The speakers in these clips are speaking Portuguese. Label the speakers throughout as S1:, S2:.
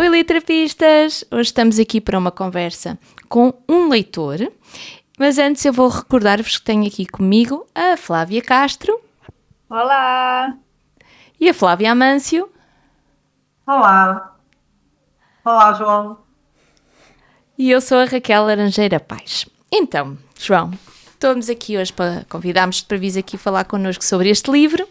S1: Oi, literapistas! Hoje estamos aqui para uma conversa com um leitor, mas antes eu vou recordar-vos que tenho aqui comigo a Flávia Castro.
S2: Olá!
S1: E a Flávia Amâncio.
S2: Olá! Olá, João!
S1: E eu sou a Raquel Laranjeira Paes. Então, João, estamos aqui hoje convidámos-te para vir aqui falar connosco sobre este livro.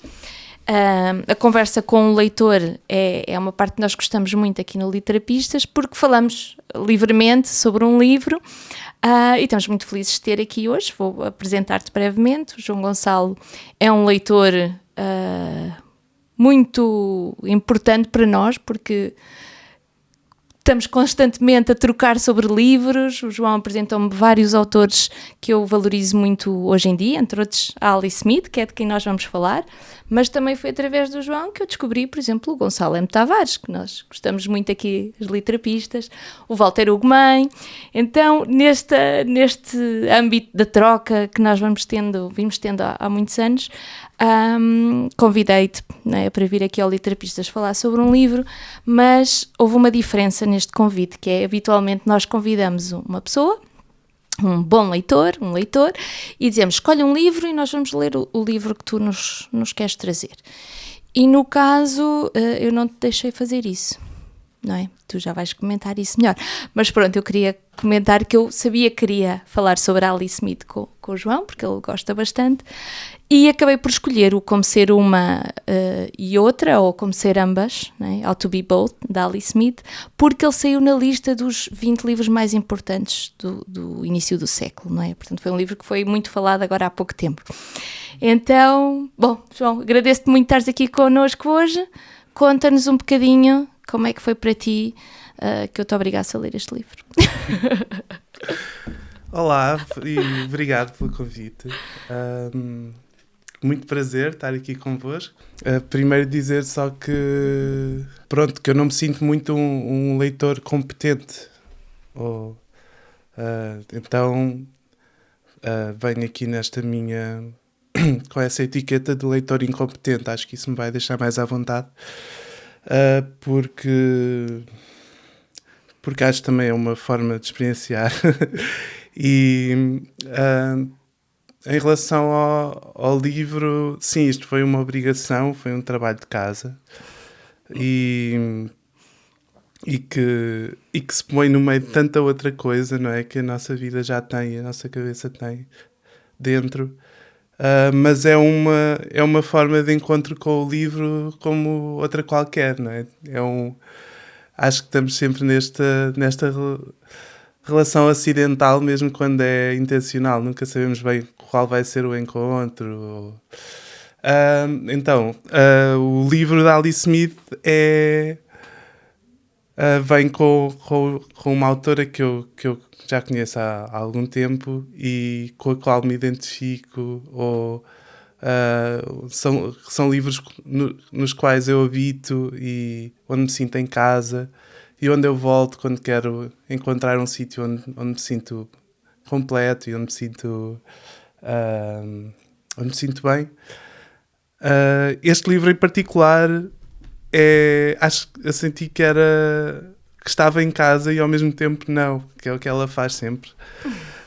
S1: A conversa com o leitor é uma parte que nós gostamos muito aqui no Literapistas, porque falamos livremente sobre um livro e estamos muito felizes de ter aqui hoje. Vou apresentar-te brevemente. O João Gonçalo é um leitor muito importante para nós, porque estamos constantemente a trocar sobre livros. O João apresentou-me vários autores que eu valorizo muito hoje em dia, entre outros a Alice Smith, que é de quem nós vamos falar, mas também foi através do João que eu descobri, por exemplo, o Gonçalo M. Tavares, que nós gostamos muito aqui, os literapistas, o Walter Ugumem. Então, neste âmbito da troca que nós vimos tendo há muitos anos, convidei-te, né, para vir aqui ao Literapistas falar sobre um livro, mas houve uma diferença neste convite, que é habitualmente nós convidamos uma pessoa, um bom leitor, e dizemos, escolhe um livro e nós vamos ler o livro que tu nos queres trazer. E no caso, eu não te deixei fazer isso, não é? Tu já vais comentar isso melhor. Mas pronto, eu queria comentar que eu sabia que queria falar sobre a Alice Smith com o João, porque ele gosta bastante, e acabei por escolher o Como Ser Uma e Outra, ou Como Ser Ambas, né? How to Be Both, da Alice Smith, porque ele saiu na lista dos 20 livros mais importantes do início do século, não é? Portanto, foi um livro que foi muito falado agora há pouco tempo. Então, bom, João, agradeço-te muito estares aqui connosco hoje. Conta-nos um bocadinho como é que foi para ti que eu te obrigasse a ler este livro.
S3: Olá e obrigado pelo convite. Muito prazer estar aqui convosco. Primeiro dizer só que, pronto, que eu não me sinto muito um leitor competente. Então, venho aqui nesta minha... com essa etiqueta de leitor incompetente. Acho que isso me vai deixar mais à vontade. Porque acho que também é uma forma de experienciar. E em relação ao livro, sim, isto foi uma obrigação, foi um trabalho de casa e que se põe no meio de tanta outra coisa, não é? Que a nossa vida já tem, a nossa cabeça tem dentro. Mas é uma forma de encontro com o livro como outra qualquer, não é? Acho que estamos sempre nesta relação acidental, mesmo quando é intencional. Nunca sabemos bem qual vai ser o encontro. Então, o livro da Alice Smith vem com uma autora que eu já conheço há algum tempo e com a qual me identifico, são livros nos quais eu habito e onde me sinto em casa e onde eu volto quando quero encontrar um sítio onde me sinto completo e onde me sinto bem. Este livro em particular acho que eu senti que estava em casa e ao mesmo tempo não, que é o que ela faz sempre.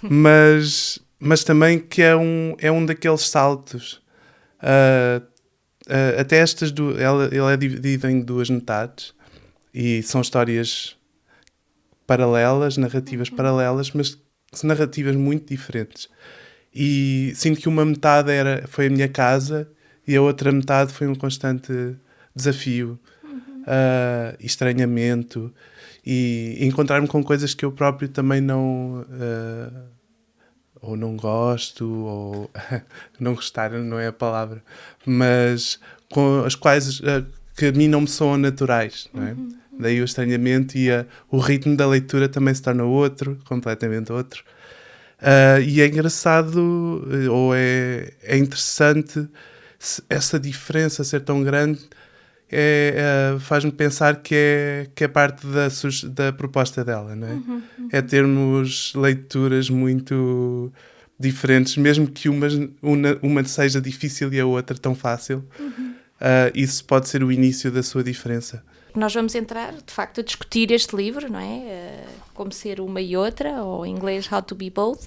S3: Mas também que é um daqueles saltos. Até estas duas, ele é dividido em duas metades e são histórias paralelas, narrativas paralelas, mas são narrativas muito diferentes. E sinto que uma metade foi a minha casa e a outra metade foi um constante desafio, estranhamento e encontrar-me com coisas que eu próprio também não ou não gosto, ou não gostar não é a palavra, mas com as quais que a mim não me soam naturais, não é? Daí o estranhamento e o ritmo da leitura também se torna outro, completamente outro. E é engraçado, ou é interessante essa diferença ser tão grande. Faz-me pensar que é parte da proposta dela, não é? É termos leituras muito diferentes, mesmo que uma seja difícil e a outra tão fácil. Isso pode ser o início da sua diferença.
S1: porque nós vamos entrar, de facto, a discutir este livro, não é? Como ser uma e outra, ou em inglês, How to be both.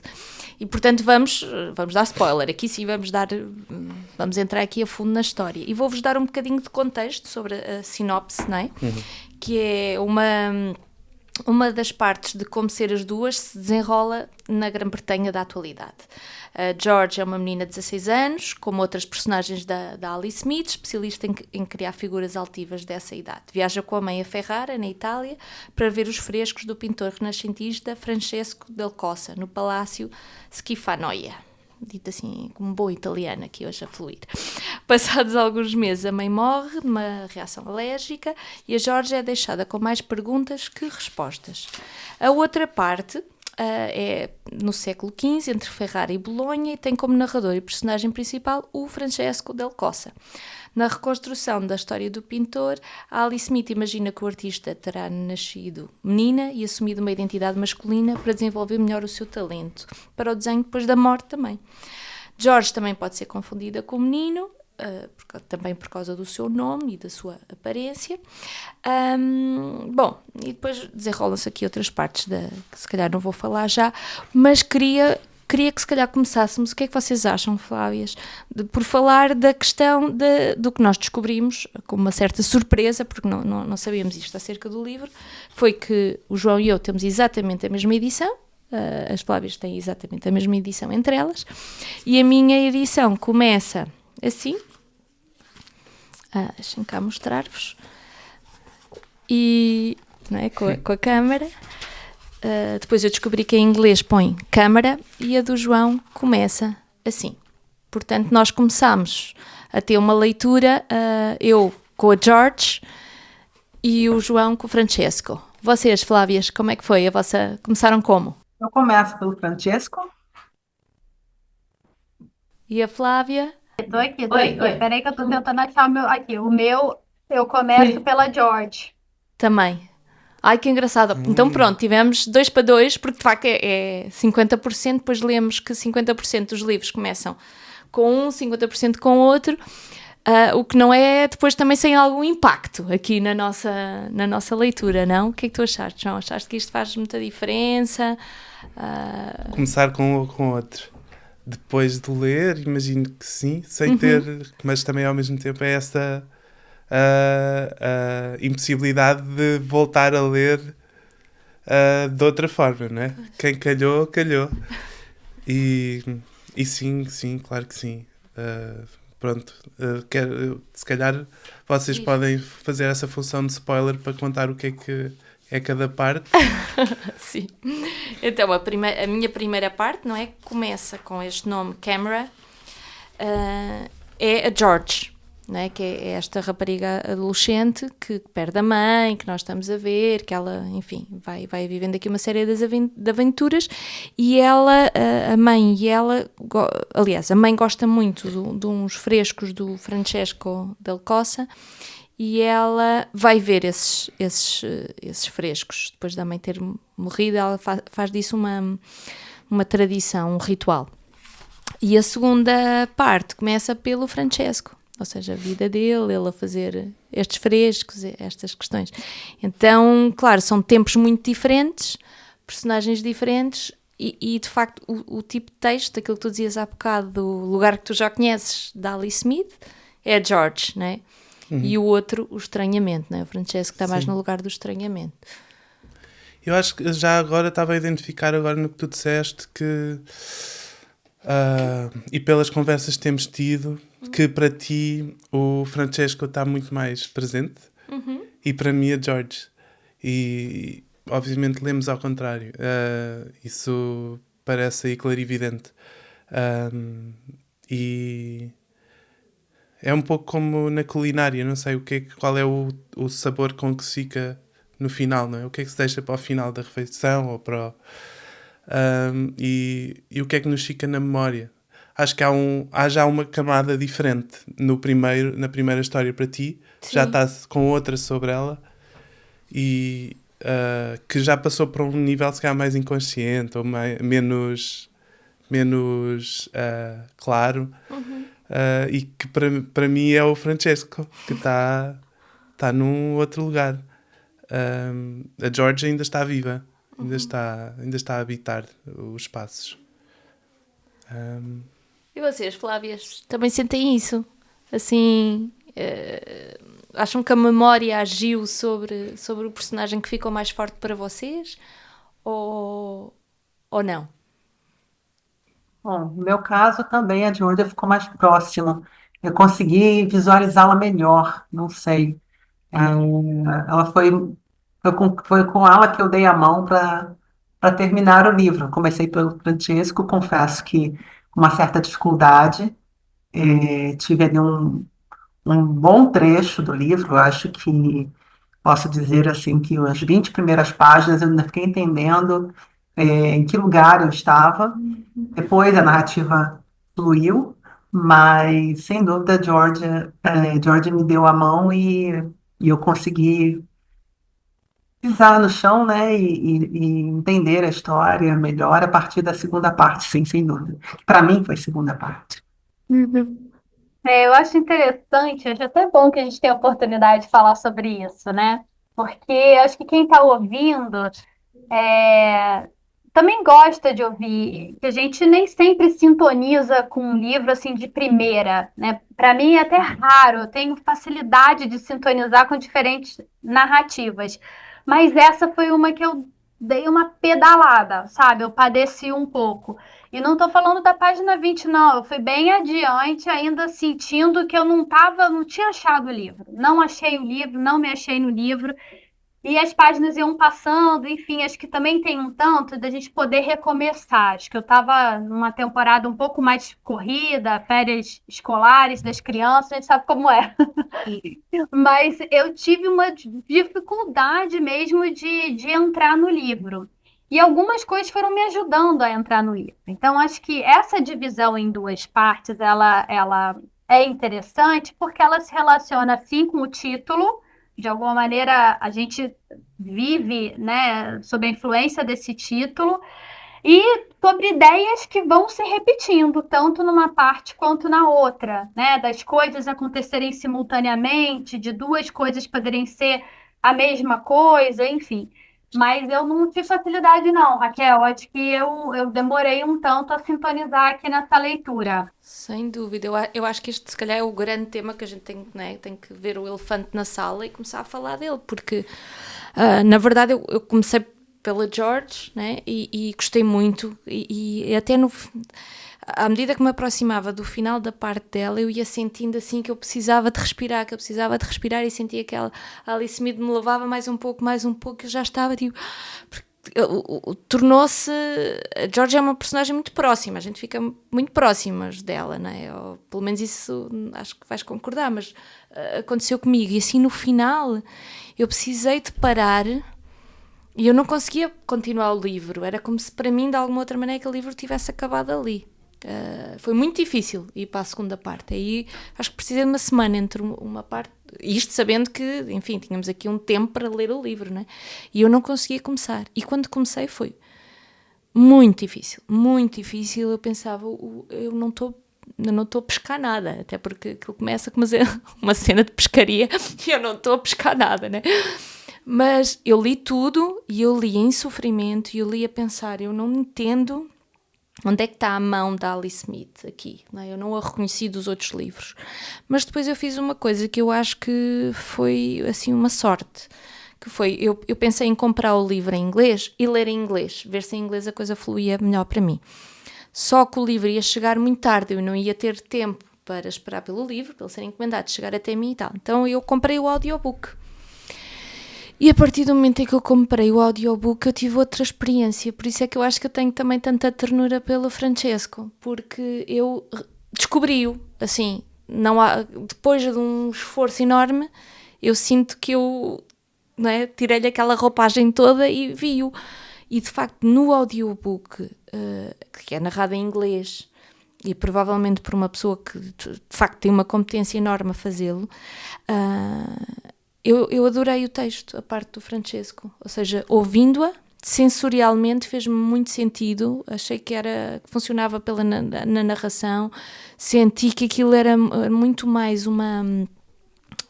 S1: E, portanto, vamos dar spoiler. Aqui sim vamos entrar aqui a fundo na história. E vou-vos dar um bocadinho de contexto sobre a sinopse, não é? Que é uma das partes de como ser as duas se desenrola na Grã-Bretanha da atualidade. A George é uma menina de 16 anos, como outras personagens da Alice Smith, especialista em criar figuras altivas dessa idade. Viaja com a mãe a Ferrara, na Itália, para ver os frescos do pintor renascentista Francesco del Cossa, no Palácio Schifanoia. Dito assim, como boa italiana aqui hoje a fluir. Passados alguns meses, a mãe morre de uma reação alérgica e a George é deixada com mais perguntas que respostas. A outra parte é no século XV, entre Ferrara e Bolonha, e tem como narrador e personagem principal o Francesco del Cossa. Na reconstrução da história do pintor, a Alice Smith imagina que o artista terá nascido menina e assumido uma identidade masculina para desenvolver melhor o seu talento para o desenho depois da morte também. George também pode ser confundida com o menino, também por causa do seu nome e da sua aparência. Bom, e depois desenrolam-se aqui outras partes que se calhar não vou falar já, mas queria que se calhar começássemos. O que é que vocês acham, Flávias, por falar da questão do que nós descobrimos com uma certa surpresa, porque não sabíamos isto acerca do livro, foi que o João e eu temos exatamente a mesma edição. As Flávias têm exatamente a mesma edição entre elas, e a minha edição começa assim. Deixem cá mostrar-vos. E, não é, com a câmara. Depois eu descobri que em inglês põe câmara e a do João começa assim. Portanto, nós começamos a ter uma leitura, eu com a George e o João com o Francesco. Vocês, Flávias, como é que foi? Começaram como?
S2: Eu começo pelo Francesco.
S1: E a Flávia?
S4: Tô aqui.
S2: Oi.
S4: Peraí que eu tô tentando achar o meu. Aqui, o meu, eu começo pela George.
S1: Também. Ai, que engraçado. Então pronto, tivemos 2-2, porque de facto é 50%, depois lemos que 50% dos livros começam com um, 50% com outro, o que não é depois também sem algum impacto aqui na nossa leitura, não? O que é que tu achaste, João? Achaste que isto faz muita diferença?
S3: Começar com outro. Depois de ler, imagino que sim, sem ter, mas também ao mesmo tempo é essa a impossibilidade de voltar a ler de outra forma, não é? Quem calhou, calhou. E sim, claro que sim. Pronto, se calhar vocês podem fazer essa função de spoiler para contar o que é cada parte.
S1: Sim. Então, a minha primeira parte, não é? Começa com este nome, Camera, é a George, não é? Que é esta rapariga adolescente que perde a mãe, que nós estamos a ver, que ela, enfim, vai vivendo aqui uma série de aventuras, e ela, a mãe e ela, aliás, a mãe gosta muito de uns frescos do Francesco del Cossa, e ela vai ver esses frescos. Depois da mãe ter morrido, ela faz disso uma tradição, um ritual. E a segunda parte começa pelo Francesco, ou seja, a vida dele, ele a fazer estes frescos, estas questões. Então, claro, são tempos muito diferentes, personagens diferentes, e de facto o tipo de texto, aquilo que tu dizias há bocado, do lugar que tu já conheces, da Alice Smith, é a George, não é? E o outro, o estranhamento, não é? O Francesco está mais no lugar do estranhamento.
S3: Eu acho que já agora estava a identificar agora no que tu disseste que e pelas conversas que temos tido, que para ti o Francesco está muito mais presente e para mim a George. E obviamente lemos ao contrário. Isso parece aí clarividente. E é um pouco como na culinária, não sei qual é o sabor com que se fica no final, não é? O que é que se deixa para o final da refeição ou para e o que é que nos fica na memória. Acho que há já uma camada diferente na primeira história para ti. Sim. Já está com outra sobre ela e que já passou para um nível se calhar mais inconsciente ou menos claro. E que para mim é o Francesco que está está num outro lugar. A George ainda está viva, ainda está a habitar os espaços.
S1: E vocês, Flávias, também sentem isso? Assim, acham que a memória agiu sobre o personagem que ficou mais forte para vocês? Ou não?
S2: Bom, no meu caso também a Georgia ficou mais próxima. Eu consegui visualizá-la melhor, não sei. É, ela foi com ela que eu dei a mão para terminar o livro. Comecei pelo Francesco, confesso que com uma certa dificuldade. Tive ali um bom trecho do livro, acho que posso dizer assim que as 20 primeiras páginas eu ainda fiquei entendendo em que lugar eu estava. Depois a narrativa fluiu, mas sem dúvida Georgia me deu a mão e eu consegui pisar no chão, né, e entender a história melhor a partir da segunda parte, sim, sem dúvida. Para mim foi segunda parte.
S4: Eu acho interessante, acho até bom que a gente tenha a oportunidade de falar sobre isso, né? Porque acho que quem está ouvindo é, também gosta de ouvir, que a gente nem sempre sintoniza com um livro assim de primeira, né? Para mim é até raro, eu tenho facilidade de sintonizar com diferentes narrativas, mas essa foi uma que eu dei uma pedalada, sabe? Eu padeci um pouco. E não estou falando da página 20 não. Eu fui bem adiante, ainda sentindo que eu não tinha achado o livro. Não achei o livro, não me achei no livro. E as páginas iam passando, enfim, acho que também tem um tanto da gente poder recomeçar. Acho que eu estava numa temporada um pouco mais corrida, férias escolares das crianças, a gente sabe como é. Mas eu tive uma dificuldade mesmo de entrar no livro. E algumas coisas foram me ajudando a entrar no livro. Então, acho que essa divisão em duas partes, ela é interessante porque ela se relaciona, sim, com o título. De alguma maneira, a gente vive, né, sob a influência desse título e sobre ideias que vão se repetindo, tanto numa parte quanto na outra, né? Das coisas acontecerem simultaneamente, de duas coisas poderem ser a mesma coisa, enfim. Mas eu não tive facilidade, não, Raquel. Acho que eu demorei um tanto a sintonizar aqui nessa leitura.
S1: Sem dúvida, eu acho que este se calhar é o grande tema que a gente tem, né, tem que ver o elefante na sala e começar a falar dele, porque na verdade eu comecei pela George, né, e gostei muito e até à medida que me aproximava do final da parte dela, eu ia sentindo assim que eu precisava de respirar, e sentia que a Alice Smith me levava mais um pouco, eu já estava tipo... tornou-se... A George é uma personagem muito próxima, a gente fica muito próximas dela, não é? Ou, pelo menos isso acho que vais concordar, mas aconteceu comigo, e assim no final eu precisei de parar e eu não conseguia continuar o livro, era como se para mim de alguma outra maneira aquele livro tivesse acabado ali. Foi muito difícil ir para a segunda parte. Aí acho que precisei de uma semana entre uma parte, isto sabendo que, enfim, tínhamos aqui um tempo para ler o livro, né? E eu não conseguia começar. E quando comecei foi muito difícil, muito difícil. Eu pensava, eu não estou a pescar nada, até porque aquilo começa com uma cena de pescaria e eu não estou a pescar nada, né? Mas eu li tudo e eu li em sofrimento e eu li a pensar, eu não entendo onde é que está a mão da Alice Smith aqui, não é? Eu não a reconheci dos outros livros. Mas depois eu fiz uma coisa que eu acho que foi assim uma sorte, que foi, eu pensei em comprar o livro em inglês e ler em inglês, ver se em inglês a coisa fluía melhor para mim. Só que o livro ia chegar muito tarde, eu não ia ter tempo para esperar pelo livro, para ele ser encomendado, chegar até mim e tal. Então eu comprei o audiobook. E a partir do momento em que eu comprei o audiobook, eu tive outra experiência. Por isso é que eu acho que eu tenho também tanta ternura pelo Francesco, porque eu descobri-o, assim, depois de um esforço enorme, eu sinto que eu, não é, tirei-lhe aquela roupagem toda e vi-o. E de facto, no audiobook, que é narrado em inglês, e provavelmente por uma pessoa que de facto tem uma competência enorme a fazê-lo, eu adorei o texto, a parte do Francesco, ou seja, ouvindo-a, sensorialmente fez-me muito sentido, achei que funcionava na narração, senti que aquilo era muito mais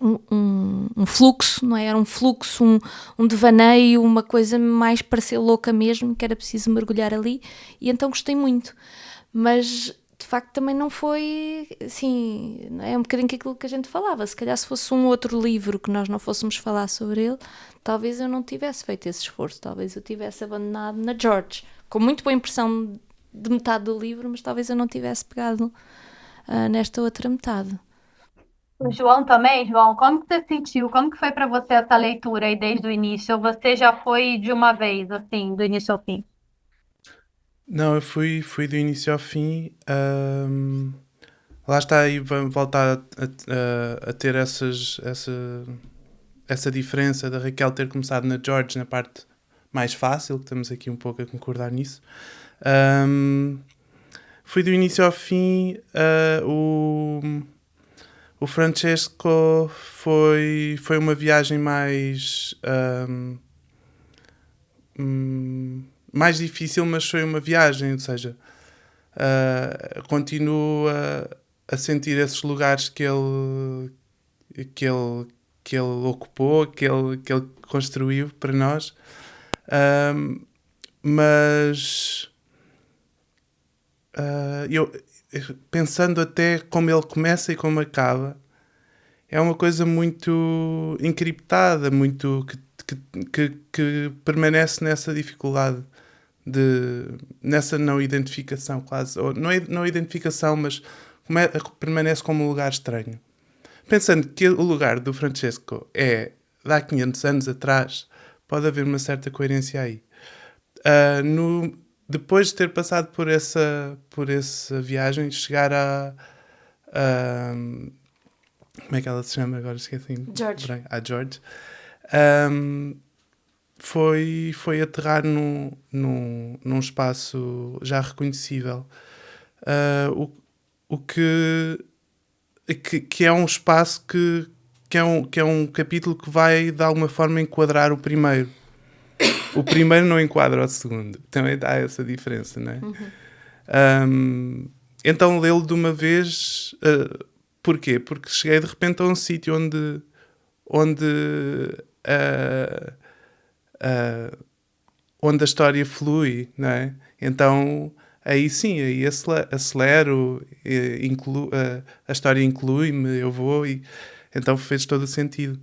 S1: um fluxo, não é? Era um fluxo, um devaneio, uma coisa mais para ser louca mesmo, que era preciso mergulhar ali, e então gostei muito. Mas, de facto, também não foi, assim, é um bocadinho aquilo que a gente falava. Se calhar se fosse um outro livro que nós não fôssemos falar sobre ele, talvez eu não tivesse feito esse esforço, talvez eu tivesse abandonado na George, com muito boa impressão de metade do livro, mas talvez eu não tivesse pegado nesta outra metade.
S4: O João também, João, como que você sentiu? Como que foi para você essa leitura aí desde o início? Ou você já foi de uma vez, assim, do início ao fim?
S3: Não, eu fui do início ao fim. Lá está, aí vamos voltar a ter essa diferença da Raquel ter começado na George na parte mais fácil, que estamos aqui um pouco a concordar nisso. Fui do início ao fim. O Francesco foi uma viagem mais difícil, mas foi uma viagem, ou seja, continuo a sentir esses lugares que ele ocupou, que ele construiu para nós, mas eu pensando até como ele começa e como acaba, é uma coisa muito encriptada, muito que permanece nessa dificuldade, nessa não identificação quase, ou não identificação, mas permanece como um lugar estranho. Pensando que o lugar do Francesco é de há 500 anos atrás, pode haver uma certa coerência aí. Depois de ter passado por essa viagem, chegar como é que ela se chama agora? Esqueci.
S1: George.
S3: A George. Foi aterrar num espaço já reconhecível. O que é um espaço que é um capítulo que vai de alguma forma enquadrar o primeiro. O primeiro não enquadra o segundo. Também dá essa diferença, não é? Então lê-lo de uma vez. Porquê? Porque cheguei de repente a um sítio onde a história flui, não é? Então aí sim, aí acelero, a história inclui-me, eu vou e então fez todo o sentido.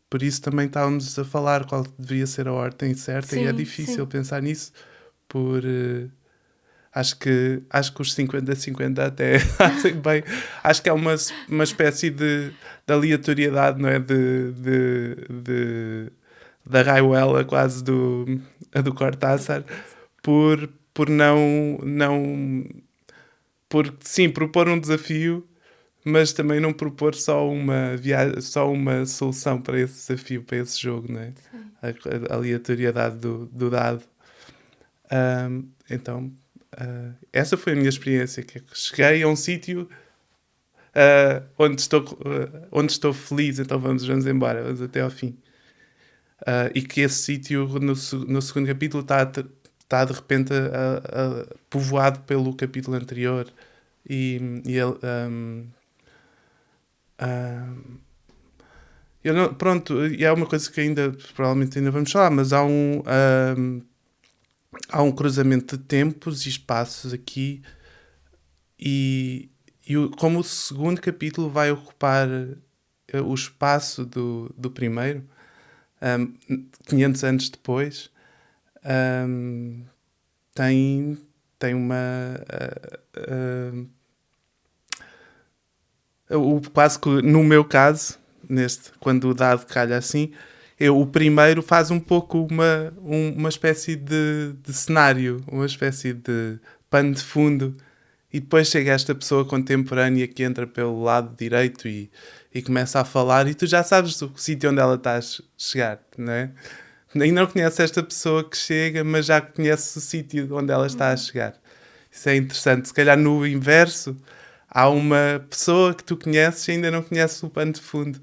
S3: Por isso também estávamos a falar qual deveria ser a ordem certa,
S1: Sim,
S3: e é difícil
S1: sim.
S3: pensar nisso, acho que os 50-50 até fazem bem. Acho que é uma espécie de aleatoriedade, não é? Da Raiuela, quase do Cortázar, por por sim, propor um desafio, mas também não propor só só uma solução para esse desafio, para esse jogo, não é? A aleatoriedade do dado. Então, essa foi a minha experiência, que cheguei a um sítio onde estou feliz, então vamos embora, vamos até ao fim. E que esse sítio, no segundo capítulo, está de repente povoado pelo capítulo anterior. E eu não, pronto, e é uma coisa que provavelmente ainda vamos falar, mas há um cruzamento de tempos e espaços aqui, e como o segundo capítulo vai ocupar o espaço do primeiro, 500 anos depois, tem uma quase que no meu caso, quando o dado calha assim, o primeiro faz um pouco uma espécie de cenário, uma espécie de pano de fundo, e depois chega esta pessoa contemporânea que entra pelo lado direito e começa a falar, e tu já sabes o sítio onde ela está a chegar, não é? Ainda não conheces esta pessoa que chega, mas já conheces o sítio onde ela está a chegar. Isso é interessante. Se calhar no inverso, há uma pessoa que tu conheces e ainda não conheces o pano de fundo,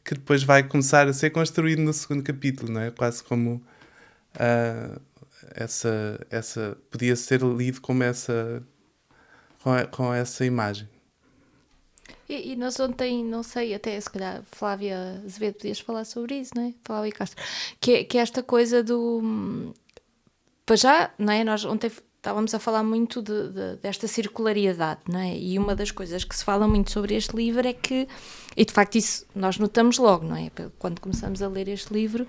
S3: que depois vai começar a ser construído no segundo capítulo, não é? Quase como podia ser lido como com essa imagem.
S1: E nós ontem, não sei, até se calhar Flávia Azevedo podias falar sobre isso, não é? Flávia Castro. Que é esta coisa do... Para já, não é? Nós ontem estávamos a falar muito desta circularidade, não é? E uma das coisas que se fala muito sobre este livro é que, e de facto isso nós notamos logo, não é? Quando começamos a ler este livro,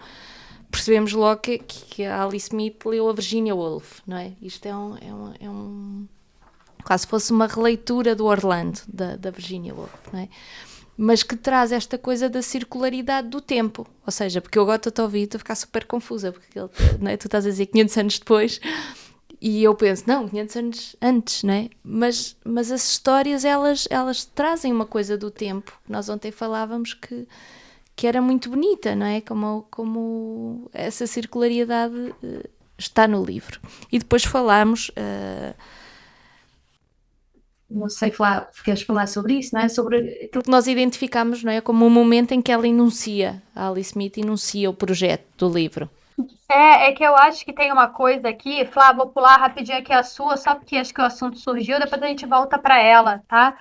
S1: percebemos logo que a Alice Smith leu a Virginia Woolf, não é? Isto é um quase fosse uma releitura do Orlando, da Virginia Woolf, não é? Mas que traz esta coisa da circularidade do tempo, ou seja, porque eu agora estou a ouvir e estou a ficar super confusa, porque não é? Tu estás a dizer 500 anos depois, e eu penso, não, 500 anos antes, não é? Mas as histórias, elas trazem uma coisa do tempo, nós ontem falávamos que era muito bonita, não é? Como essa circularidade está no livro. E depois falámos... não sei, queres falar sobre isso, não é? Sobre aquilo que nós identificamos, não é? Como o momento em que ela enuncia, a Alice Smith enuncia o projeto do livro.
S4: É que eu acho que tem uma coisa aqui, Flá, vou pular rapidinho aqui a sua, só porque acho que o assunto surgiu, depois a gente volta para ela, tá?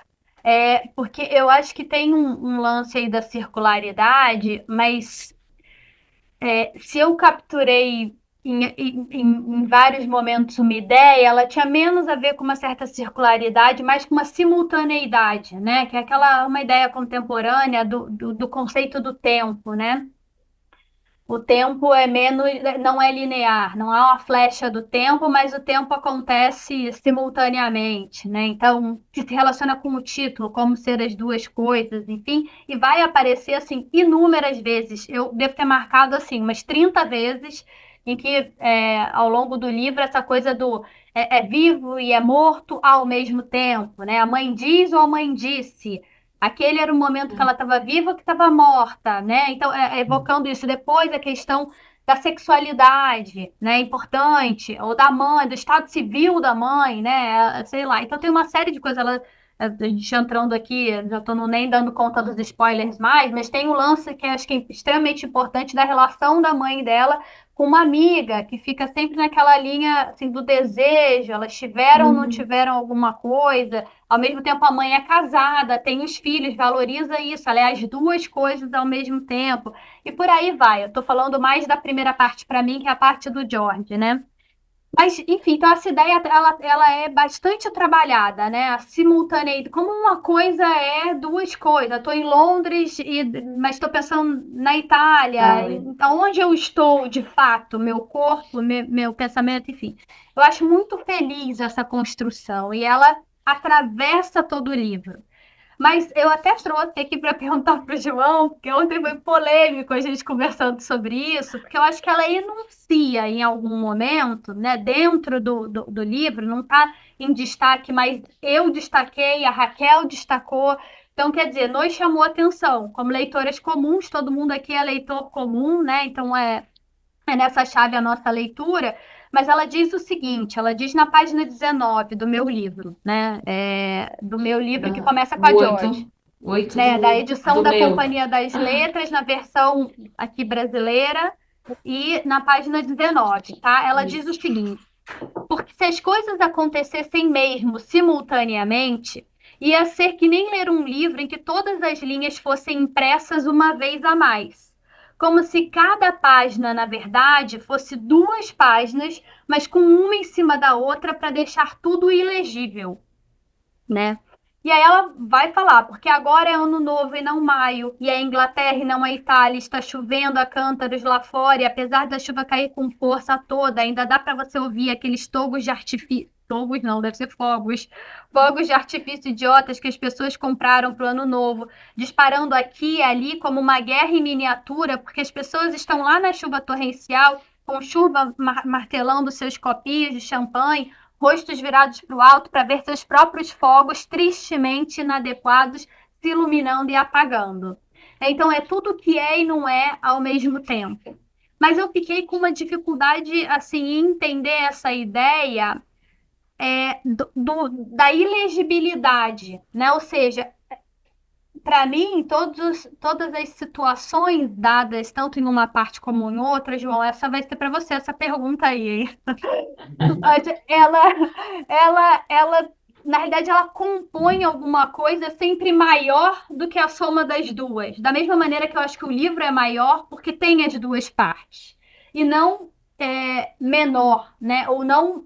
S4: Porque eu acho que tem um lance aí da circularidade, mas se eu capturei em vários momentos uma ideia, ela tinha menos a ver com uma certa circularidade, mais com uma simultaneidade, né? Que é uma ideia contemporânea do conceito do tempo, né? O tempo não é linear, não há uma flecha do tempo, mas o tempo acontece simultaneamente, né? Então, que se relaciona com o título, como ser as duas coisas, enfim, e vai aparecer assim inúmeras vezes. Eu devo ter marcado assim umas 30 vezes em que ao longo do livro essa coisa do é vivo e é morto ao mesmo tempo, né? A mãe diz ou a mãe disse. Aquele era o momento que ela estava viva ou que estava morta, né? Então, evocando isso. Depois, a questão da sexualidade, né? Importante, ou da mãe, do estado civil da mãe, né? Sei lá. Então, tem uma série de coisas. A gente entrando aqui, já estou nem dando conta dos spoilers mais, mas tem um lance que acho que é extremamente importante da relação da mãe dela com uma amiga, que fica sempre naquela linha assim, do desejo. Elas tiveram ou não tiveram alguma coisa. Ao mesmo tempo, a mãe é casada, tem os filhos, valoriza isso. Ela é as duas coisas ao mesmo tempo. E por aí vai. Eu estou falando mais da primeira parte para mim, que é a parte do George, né? Mas, enfim, então essa ideia ela é bastante trabalhada, né? A simultaneidade, como uma coisa é duas coisas. Estou em Londres, mas estou pensando na Itália. Então, onde eu estou, de fato, meu corpo, meu pensamento, enfim. Eu acho muito feliz essa construção e ela atravessa todo o livro. Mas eu até trouxe aqui para perguntar para o João, porque ontem foi polêmico a gente conversando sobre isso, porque eu acho que ela enuncia em algum momento, né, dentro do livro, não está em destaque, mas eu destaquei, a Raquel destacou. Então, quer dizer, nos chamou atenção, como leitoras comuns, todo mundo aqui é leitor comum, né? Então, é nessa chave a nossa leitura, mas ela diz o seguinte, ela diz na página 19 do meu livro, né? Do meu livro que começa com a George. Né? Da edição da Companhia das Letras, na versão aqui brasileira, e na página 19, tá? Ela diz o seguinte, porque se as coisas acontecessem mesmo simultaneamente, ia ser que nem ler um livro em que todas as linhas fossem impressas uma vez a mais, como se cada página, na verdade, fosse duas páginas, mas com uma em cima da outra para deixar tudo ilegível, né? E aí ela vai falar, porque agora é ano novo e não maio, e é Inglaterra e não a Itália, está chovendo a cântaros lá fora, e apesar da chuva cair com força toda, ainda dá para você ouvir aqueles fogos de artifício, fogos não, deve ser fogos de artifício idiotas que as pessoas compraram para o ano novo, disparando aqui e ali como uma guerra em miniatura, porque as pessoas estão lá na chuva torrencial, com chuva martelando seus copinhos de champanhe, rostos virados para o alto para ver seus próprios fogos tristemente inadequados se iluminando e apagando. Então, é tudo que é e não é ao mesmo tempo. Mas eu fiquei com uma dificuldade assim, em entender essa ideia da ilegibilidade, né? Ou seja, para mim, todas as situações dadas, tanto em uma parte como em outra, João, essa vai ser para você, essa pergunta aí, hein? ela na realidade, ela compõe alguma coisa sempre maior do que a soma das duas. Da mesma maneira que eu acho que o livro é maior porque tem as duas partes. E não menor, né? Ou não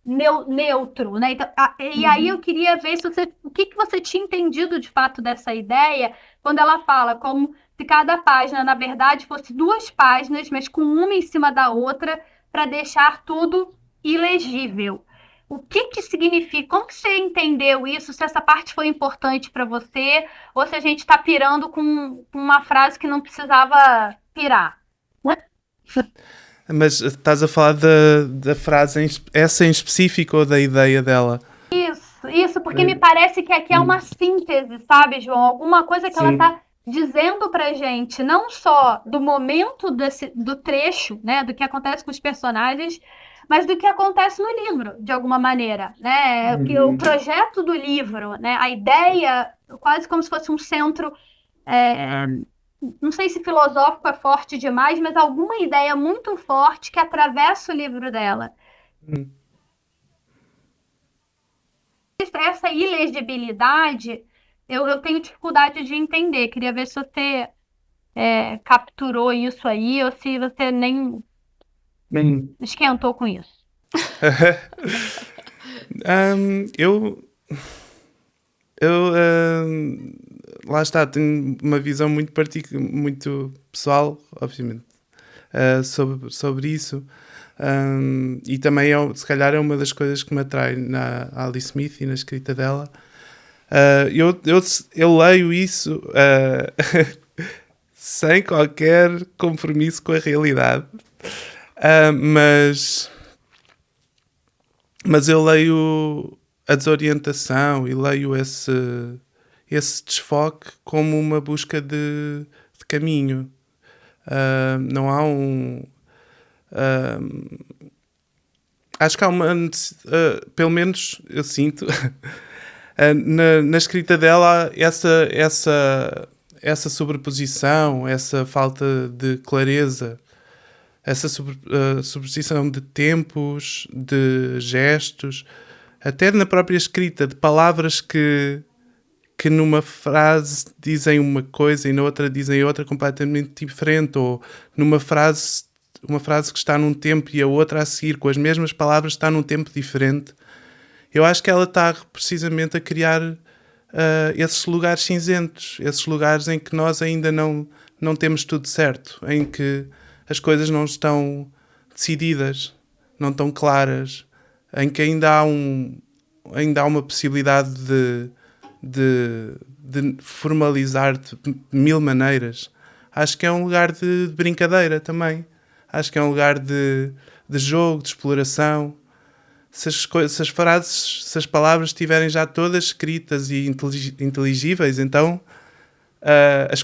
S4: neutro, né? Então, e aí eu queria ver se o que que você tinha entendido de fato dessa ideia quando ela fala como se cada página, na verdade, fosse duas páginas, mas com uma em cima da outra, para deixar tudo ilegível. O que que significa? Como que você entendeu isso? Se essa parte foi importante para você, ou se a gente está pirando com uma frase que não precisava pirar?
S3: Mas estás a falar da frase, essa em específico ou da ideia dela?
S4: Isso, porque me parece que aqui é uma síntese, sabe, João? Alguma coisa que ela
S2: Sim.
S4: está dizendo pra gente, não só do momento do trecho, né, do que acontece com os personagens, mas do que acontece no livro, de alguma maneira, né? O
S2: Uhum.
S4: projeto do livro, né? A ideia, quase como se fosse um centro, é, não sei se filosófico é forte demais, mas alguma ideia muito forte que atravessa o livro dela.
S3: Hum.
S4: Essa ilegibilidade eu tenho dificuldade de entender. Queria ver se você capturou isso aí ou se você nem
S2: Bem,
S4: esquentou com isso.
S3: Eu, lá está, tenho uma visão muito pessoal, obviamente, sobre isso. E também, se calhar, é uma das coisas que me atrai na Alice Smith e na escrita dela. Eu leio isso sem qualquer compromisso com a realidade. Mas eu leio a desorientação e leio esse desfoque como uma busca de caminho. Não há um. Acho que há uma. Pelo menos eu sinto. Na escrita dela, essa sobreposição, essa falta de clareza, essa sobreposição de tempos, de gestos, até na própria escrita, de palavras que numa frase dizem uma coisa e na outra dizem outra completamente diferente, ou numa frase, uma frase que está num tempo e a outra a seguir com as mesmas palavras está num tempo diferente. Eu acho que ela está precisamente a criar esses lugares cinzentos, esses lugares em que nós ainda não temos tudo certo, em que as coisas não estão decididas, não estão claras, em que ainda há uma possibilidade de formalizar de mil maneiras. Acho que é um lugar de brincadeira também. Acho que é um lugar de jogo, de exploração. Se as frases, se as palavras estiverem já todas escritas e inteligíveis, então as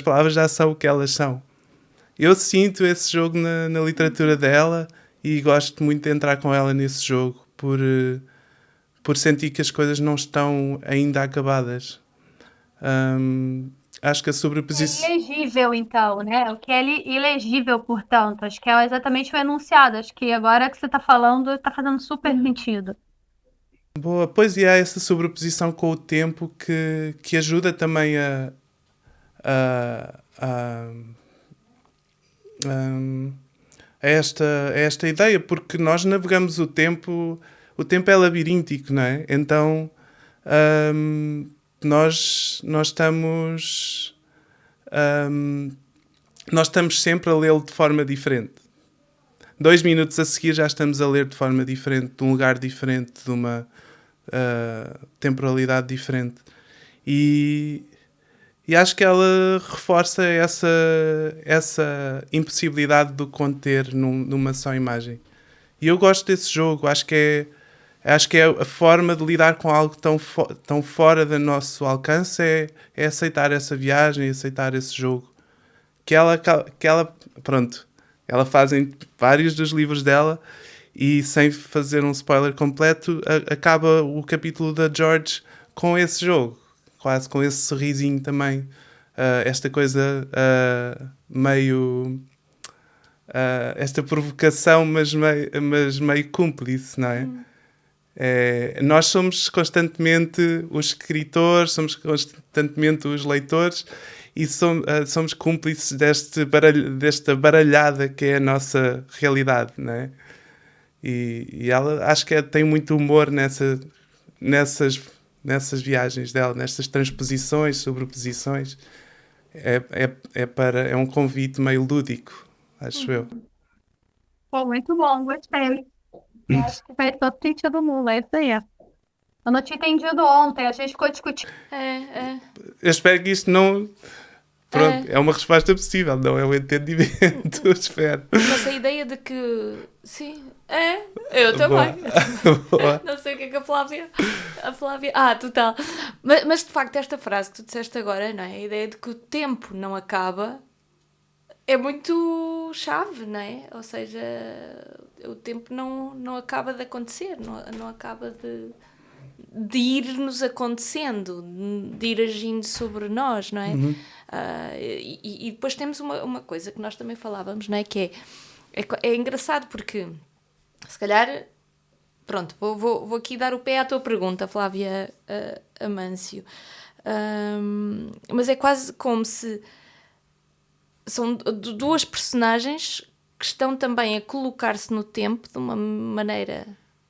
S3: palavras já são o que elas são. Eu sinto esse jogo na literatura dela e gosto muito de entrar com ela nesse jogo por sentir que as coisas não estão ainda acabadas. Acho que a
S4: É
S3: sobreposição...
S4: ilegível, então, né? O que é ilegível, portanto. Acho que é exatamente o enunciado. Acho que agora que você está falando, está fazendo super sentido.
S3: Boa, pois e há essa sobreposição com o tempo que ajuda também a, a, a- a esta ideia, porque nós navegamos o tempo é labiríntico, não é? Então nós estamos nós estamos sempre a lê-lo de forma diferente. 2 minutos a seguir já estamos a ler de forma diferente, de um lugar diferente, de uma temporalidade diferente. E acho que ela reforça essa impossibilidade de o conter numa só imagem. E eu gosto desse jogo. Acho que é a forma de lidar com algo tão fora do nosso alcance é aceitar essa viagem, aceitar esse jogo. Que ela, pronto, ela faz em vários dos livros dela e sem fazer um spoiler completo, acaba o capítulo da George com esse jogo, quase com esse sorrisinho também. Esta coisa meio... esta provocação, mas meio cúmplice, não é? Nós somos constantemente os escritores, somos constantemente os leitores e somos cúmplices desta baralhada que é a nossa realidade, não é? E ela acho que tem muito humor nessas viagens dela, nestas transposições, sobreposições. É um convite meio lúdico, acho eu.
S4: Pô, muito bom, gostei. Eu acho que faz todo sentido do mundo, é isso aí. Eu não tinha entendido ontem, a gente ficou discutindo.
S3: Eu espero que isto não... Pronto, é uma resposta possível, não é um entendimento, espero.
S1: Mas a ideia de que... Sim, eu também.
S3: Boa.
S1: Não sei o que é que a Flávia... Total. Mas de facto esta frase que tu disseste agora, não é? A ideia de que o tempo não acaba é muito chave, não é? Ou seja, o tempo não acaba de acontecer, não acaba de ir-nos acontecendo, de ir agindo sobre nós, não é? E depois temos uma coisa que nós também falávamos, não é? Que é engraçado porque, se calhar, pronto, vou aqui dar o pé à tua pergunta, Flávia Amâncio, mas é quase como se são duas personagens que estão também a colocar-se no tempo de uma maneira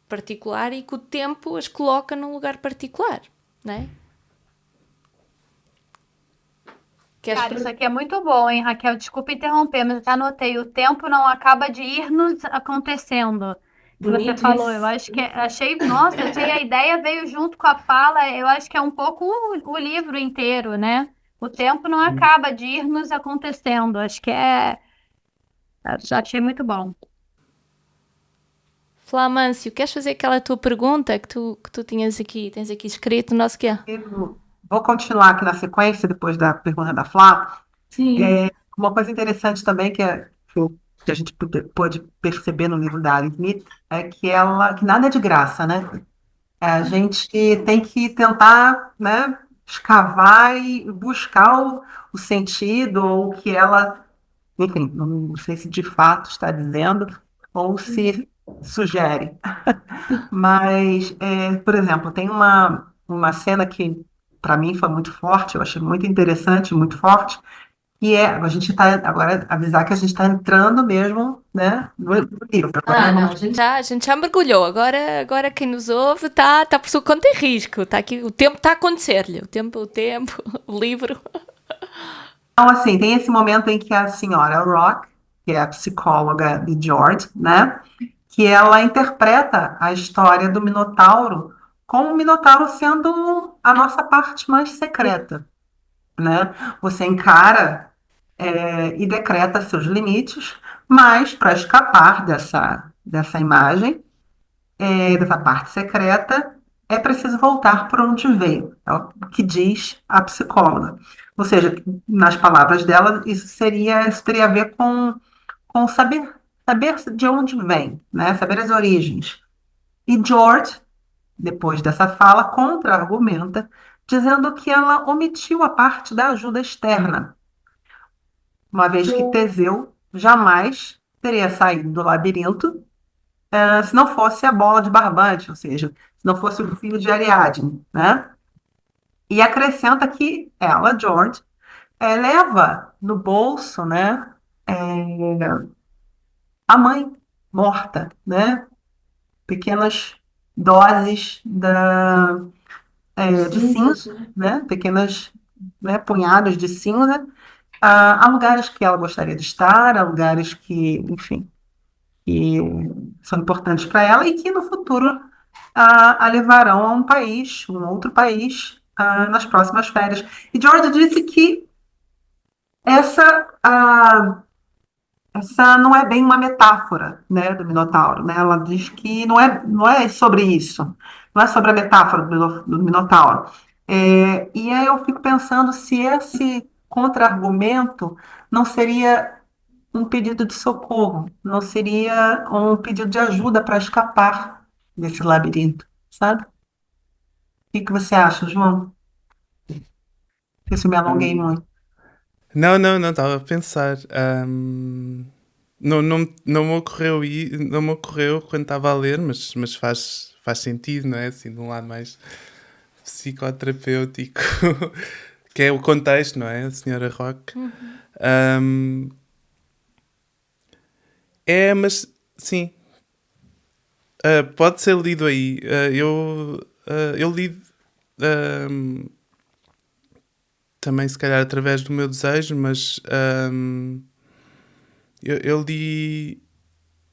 S1: particular e que o tempo as coloca num lugar particular, não é?
S4: Cara, isso aqui é muito bom, hein, Raquel? Desculpa interromper, mas eu já anotei. O tempo não acaba de ir nos acontecendo. Que você
S2: Bonito
S4: falou,
S2: isso.
S4: eu acho que achei, nossa, achei a ideia veio junto com a fala, eu acho que é um pouco o livro inteiro, né? O tempo não acaba de ir nos acontecendo. Acho que já achei muito bom.
S1: Flamâncio, queres fazer aquela tua pergunta que tu tens aqui escrito no nosso quê?
S2: Eu vou continuar aqui na sequência, depois da pergunta da Flá.
S1: Sim.
S2: Uma coisa interessante também que a gente pôde perceber no livro da Alice Smith é que nada é de graça, né? A gente tem que tentar, né, escavar e buscar o sentido ou o que ela, enfim, não sei se de fato está dizendo ou se sugere. Mas, por exemplo, tem uma cena que para mim foi muito forte, eu achei muito interessante, muito forte, e a gente está agora avisar que a gente está entrando mesmo, né, no livro. Agora
S1: Não,
S2: vamos.
S1: a gente já mergulhou. Agora quem nos ouve está por sua conta e risco. Tá aqui, o tempo está a acontecer-lhe. O tempo, o livro.
S2: Então, assim, tem esse momento em que a senhora Rock, que é a psicóloga de George, né, que ela interpreta a história do Minotauro como o Minotauro sendo a nossa parte mais secreta, né? Você encara, e decreta seus limites, mas para escapar dessa imagem, dessa parte secreta, é preciso voltar para onde veio, é o que diz a psicóloga. Ou seja, nas palavras dela, isso teria a ver com saber de onde vem, né? Saber as origens. E George, depois dessa fala, contra-argumenta, dizendo que ela omitiu a parte da ajuda externa, uma vez que Teseu jamais teria saído do labirinto, se não fosse a bola de barbante, ou seja, se não fosse o filho de Ariadne, né? E acrescenta que ela, George, leva no bolso, né, a mãe morta, né? Pequenas doses de cinza, né? Pequenas, né, punhadas de cinza, há lugares que ela gostaria de estar, há lugares que, enfim, que são importantes para ela e que no futuro a levarão a um outro país, nas próximas férias. E George disse que essa, ah, essa não é bem uma metáfora, né, do Minotauro, né? Ela diz que não é sobre isso, não é sobre a metáfora do Minotauro. E aí eu fico pensando se esse contra-argumento não seria um pedido de socorro, não seria um pedido de ajuda para escapar desse labirinto, sabe? O que você acha, João? Não sei se eu me alonguei muito.
S3: Não, estava a pensar. Não me ocorreu quando estava a ler, mas faz faz sentido, não é? Assim, de um lado mais psicoterapêutico, que é o contexto, não é? A Senhora Rock. Mas sim, pode ser lido aí. Eu li também, se calhar, através do meu desejo, mas eu li.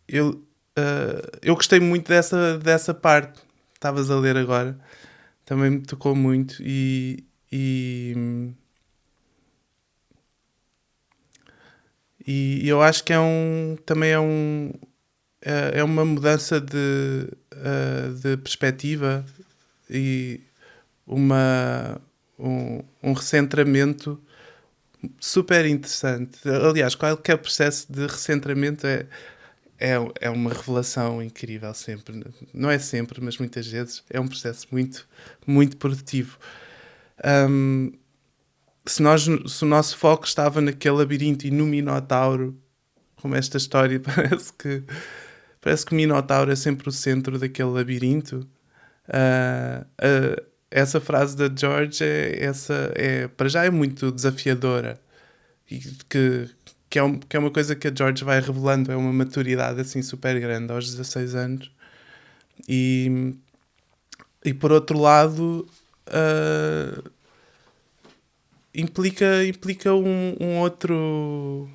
S3: Eu gostei muito dessa parte que estavas a ler agora. Também me tocou muito e eu acho que também é uma mudança de perspectiva e um recentramento super interessante. Aliás, qualquer processo de recentramento é uma revelação incrível sempre. Não é sempre, mas muitas vezes é um processo muito, muito produtivo. Se o nosso foco estava naquele labirinto e no Minotauro, como esta história parece que o Minotauro é sempre o centro daquele labirinto, essa frase da George para já é muito desafiadora e que é uma coisa que a George vai revelando, é uma maturidade assim super grande aos 16 anos e por outro lado implica um outro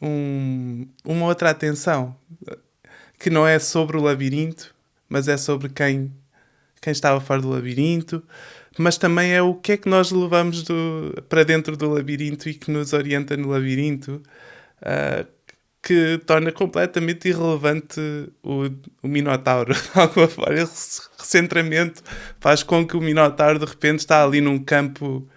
S3: uma outra atenção que não é sobre o labirinto, mas é sobre quem estava fora do labirinto, mas também é o que é que nós levamos para dentro do labirinto e que nos orienta no labirinto, que torna completamente irrelevante o Minotauro. De alguma forma, esse recentramento faz com que o Minotauro de repente está ali num campo,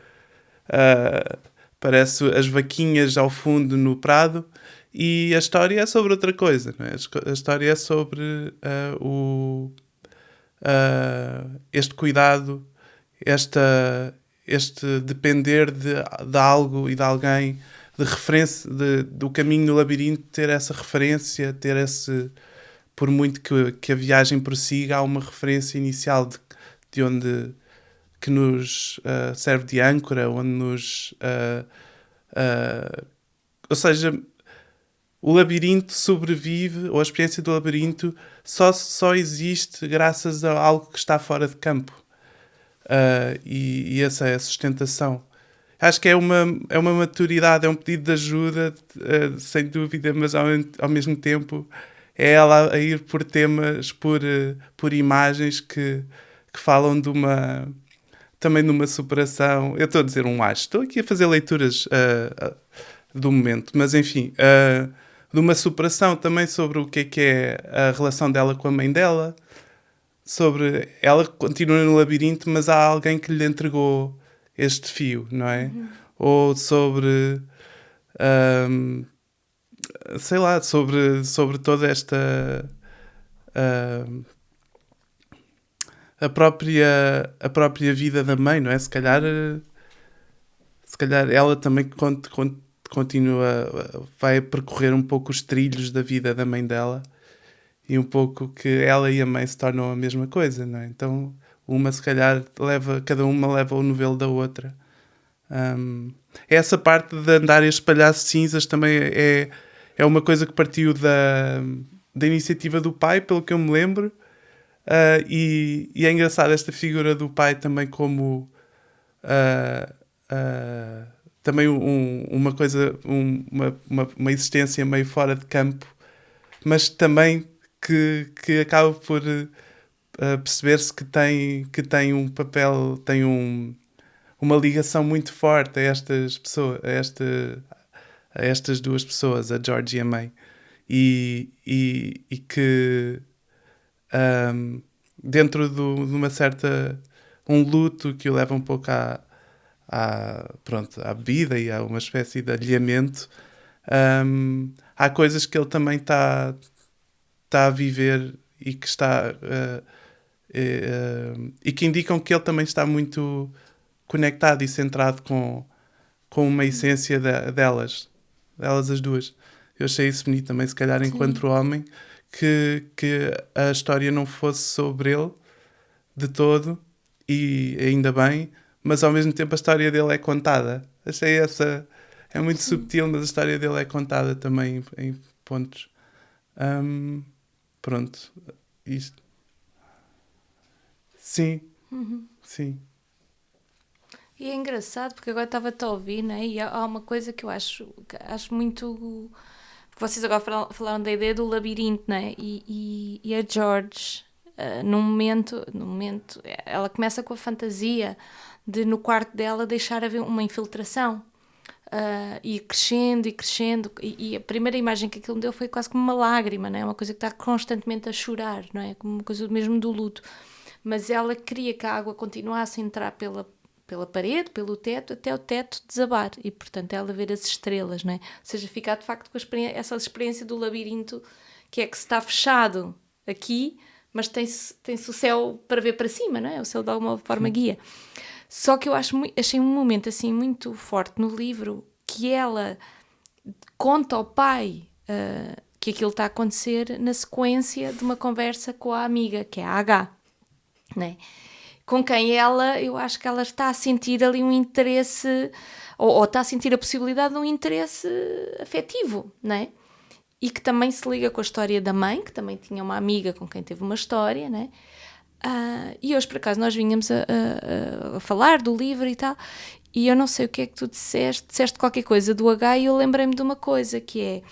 S3: parece as vaquinhas ao fundo no prado, e a história é sobre outra coisa, não é? A história é sobre este cuidado, este depender de algo e de alguém, de referência, do caminho no labirinto, ter essa referência, ter esse... Por muito que a viagem prossiga, há uma referência inicial de onde... que nos serve de âncora, onde nos... ou seja, o labirinto sobrevive, ou a experiência do labirinto só existe graças a algo que está fora de campo. E essa é a sustentação. Acho que é uma maturidade, é um pedido de ajuda, sem dúvida, mas ao mesmo tempo é ela a ir por temas, por imagens que falam também de uma superação. Eu estou a dizer estou aqui a fazer leituras do momento, mas enfim, de uma superação também sobre o que é a relação dela com a mãe dela, sobre ela continua no labirinto, mas há alguém que lhe entregou este fio, não é? Ou sobre sei lá, sobre toda esta a própria vida da mãe, não é? Se calhar ela também continua, vai percorrer um pouco os trilhos da vida da mãe dela e um pouco que ela e a mãe se tornam a mesma coisa, não é? Então se calhar cada uma leva o novelo da outra. Essa parte de andar a espalhar cinzas também é uma coisa que partiu da iniciativa do pai, pelo que eu me lembro. E é engraçado esta figura do pai também como também uma coisa, uma existência meio fora de campo, mas também que acaba por perceber-se que tem um papel, tem uma ligação muito forte a estas pessoas, a estas duas pessoas, a George e a mãe, e que dentro de uma certa um luto que o leva um pouco à bebida e a uma espécie de alheamento, há coisas que ele também está a viver e que está e que indicam que ele também está muito conectado e centrado com uma essência delas as duas. Eu achei isso bonito também, se calhar enquanto homem, que a história não fosse sobre ele de todo, e ainda bem, mas ao mesmo tempo a história dele é contada. Achei essa... É muito subtil, mas a história dele é contada também em pontos. Pronto. Isto. Sim. Sim.
S1: E é engraçado porque agora estava-te a ouvir, né? E há uma coisa que eu acho muito. Vocês agora falaram da ideia do labirinto, né? E a George, num momento, ela começa com a fantasia de no quarto dela deixar haver uma infiltração. E crescendo e crescendo, e a primeira imagem que aquilo me deu foi quase como uma lágrima, não é? Uma coisa que está constantemente a chorar, não é? Como uma coisa mesmo do luto. Mas ela queria que a água continuasse a entrar pela parede, pelo teto, até o teto desabar, e portanto ela ver as estrelas, não é? Ou seja, ficar de facto com essa experiência do labirinto, que é que se está fechado aqui, mas tem-se o céu para ver para cima, não é? O céu de alguma forma guia. Só que eu achei um momento assim muito forte no livro, que ela conta ao pai que aquilo está a acontecer na sequência de uma conversa com a amiga, que é a H, né? Com quem eu acho que ela está a sentir ali um interesse, ou está a sentir a possibilidade de um interesse afetivo, né? E que também se liga com a história da mãe, que também tinha uma amiga com quem teve uma história, né? E hoje, por acaso, nós vínhamos a falar do livro e tal, e eu não sei o que é que tu disseste qualquer coisa do H, e eu lembrei-me de uma coisa, que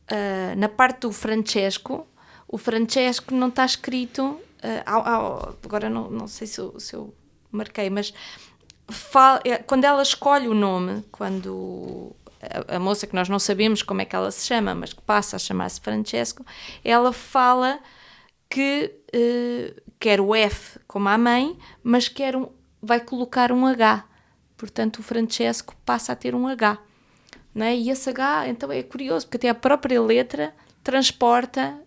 S1: é, na parte do Francesco, o Francesco não está escrito, agora não sei se eu marquei, mas quando ela escolhe o nome, quando a moça, que nós não sabemos como é que ela se chama, mas que passa a chamar-se Francesco, ela fala que quer o F como a mãe, mas vai colocar um H. Portanto, o Francesco passa a ter um H. Não é? E esse H, então, é curioso, porque até a própria letra transporta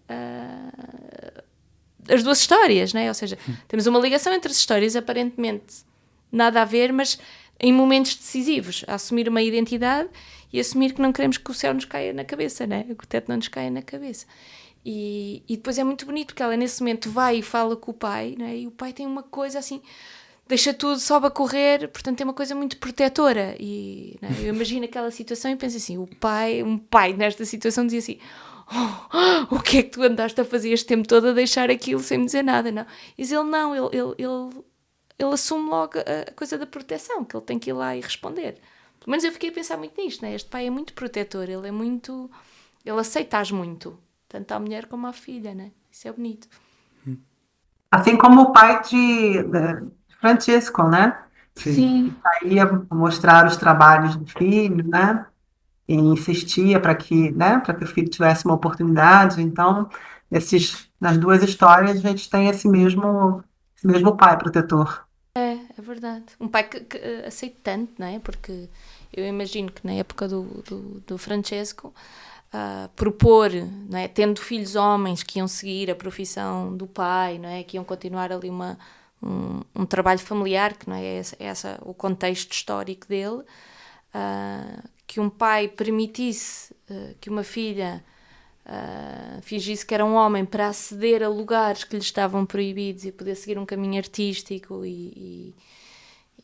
S1: as duas histórias, não é? Ou seja, temos uma ligação entre as histórias, aparentemente nada a ver, mas em momentos decisivos, a assumir uma identidade e assumir que não queremos que o céu nos caia na cabeça, não é? Que o teto não nos caia na cabeça. E depois é muito bonito, porque ela nesse momento vai e fala com o pai, não é? E o pai tem uma coisa assim, deixa tudo, sobe a correr, portanto tem uma coisa muito protetora. E não é? Eu imagino aquela situação e penso assim, um pai nesta situação dizia assim, o que é que tu andaste a fazer este tempo todo a deixar aquilo sem me dizer nada, não? E ele não, ele assume logo a coisa da proteção, que ele tem que ir lá e responder. Pelo menos eu fiquei a pensar muito nisto, não é? Este pai é muito protetor, ele aceita-as muito, tanto à mulher como à filha, né? Isso é bonito.
S2: Assim como o pai de Francesco, né?
S1: Sim.
S2: Aí ia mostrar os trabalhos do filho, né? E insistia para que o filho tivesse uma oportunidade. Então, nas duas histórias, a gente tem esse mesmo pai protetor.
S1: É verdade. Um pai que aceita tanto, não é? Porque eu imagino que na época do Francesco, propor, não é? Tendo filhos homens que iam seguir a profissão do pai, não é? Que iam continuar ali um trabalho familiar, que não é essa o contexto histórico dele, que um pai permitisse que uma filha fingisse que era um homem para aceder a lugares que lhe estavam proibidos e poder seguir um caminho artístico e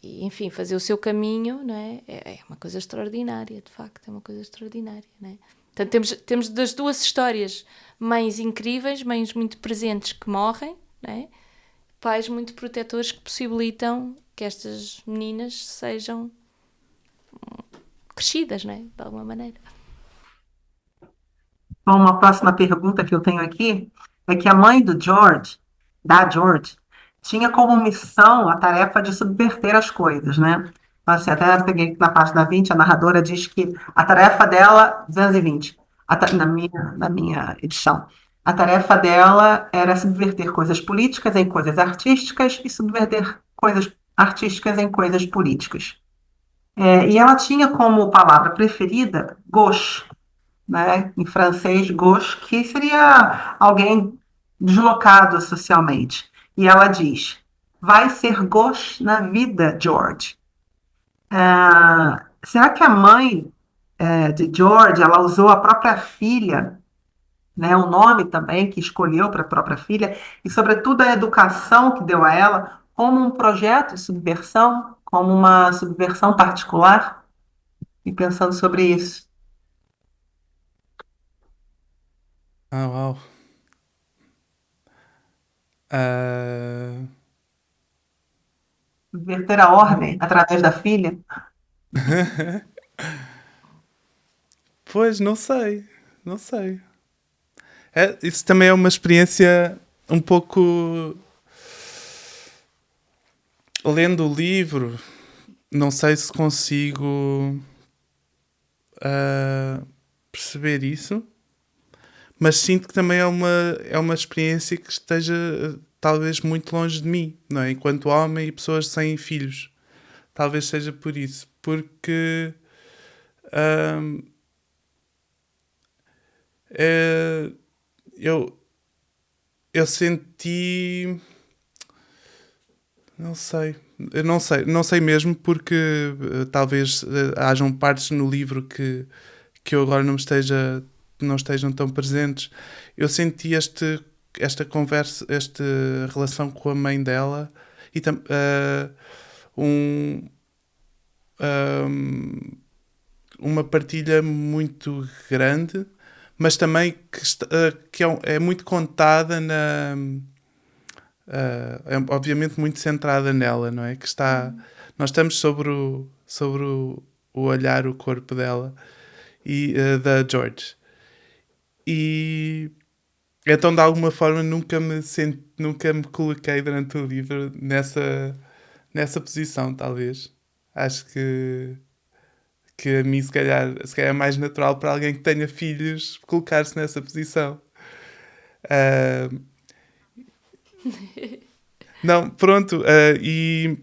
S1: enfim, fazer o seu caminho, não é? É uma coisa extraordinária, de facto, é uma coisa extraordinária, não é? Portanto, temos das duas histórias mães incríveis, mães muito presentes que morrem, não é? Pais muito protetores que possibilitam que estas meninas sejam crescidas, não é? De alguma maneira.
S2: Bom, uma próxima pergunta que eu tenho aqui é que a mãe da George, tinha como missão a tarefa de subverter as coisas, né? Então, assim, até peguei na página 20, a narradora diz que a tarefa dela, 220, na minha edição, a tarefa dela era subverter coisas políticas em coisas artísticas e subverter coisas artísticas em coisas políticas. E ela tinha como palavra preferida gauche, né? Em francês, gauche, que seria alguém deslocado socialmente. E ela diz: vai ser gauche na vida, George. Será que a mãe de George, ela usou a própria filha, né? O nome também que escolheu para a própria filha, e, sobretudo, a educação que deu a ela como um projeto de subversão, como uma subversão particular, e pensando sobre isso.
S3: Ah, uau. Ah,
S2: Subverter a ordem através da filha.
S3: pois, não sei. Não sei. Isso também é uma experiência um pouco. Lendo o livro, não sei se consigo ah, perceber isso, mas sinto que também é uma experiência que esteja talvez muito longe de mim, não é? Enquanto homem e pessoas sem filhos. Talvez seja por isso. Porque ahm, eh, eu, eu senti. Não sei. Eu não sei mesmo porque talvez hajam partes no livro que eu agora não estejam tão presentes. Eu senti esta conversa, esta relação com a mãe dela e um, ahm, uma partilha muito grande, mas também que é muito contada obviamente muito centrada nela, não é? Nós estamos o olhar, o corpo dela e da George. E então de alguma forma nunca me coloquei durante o livro nessa posição, talvez. Acho que a mim se calhar é mais natural para alguém que tenha filhos colocar-se nessa posição. Ah, não, pronto,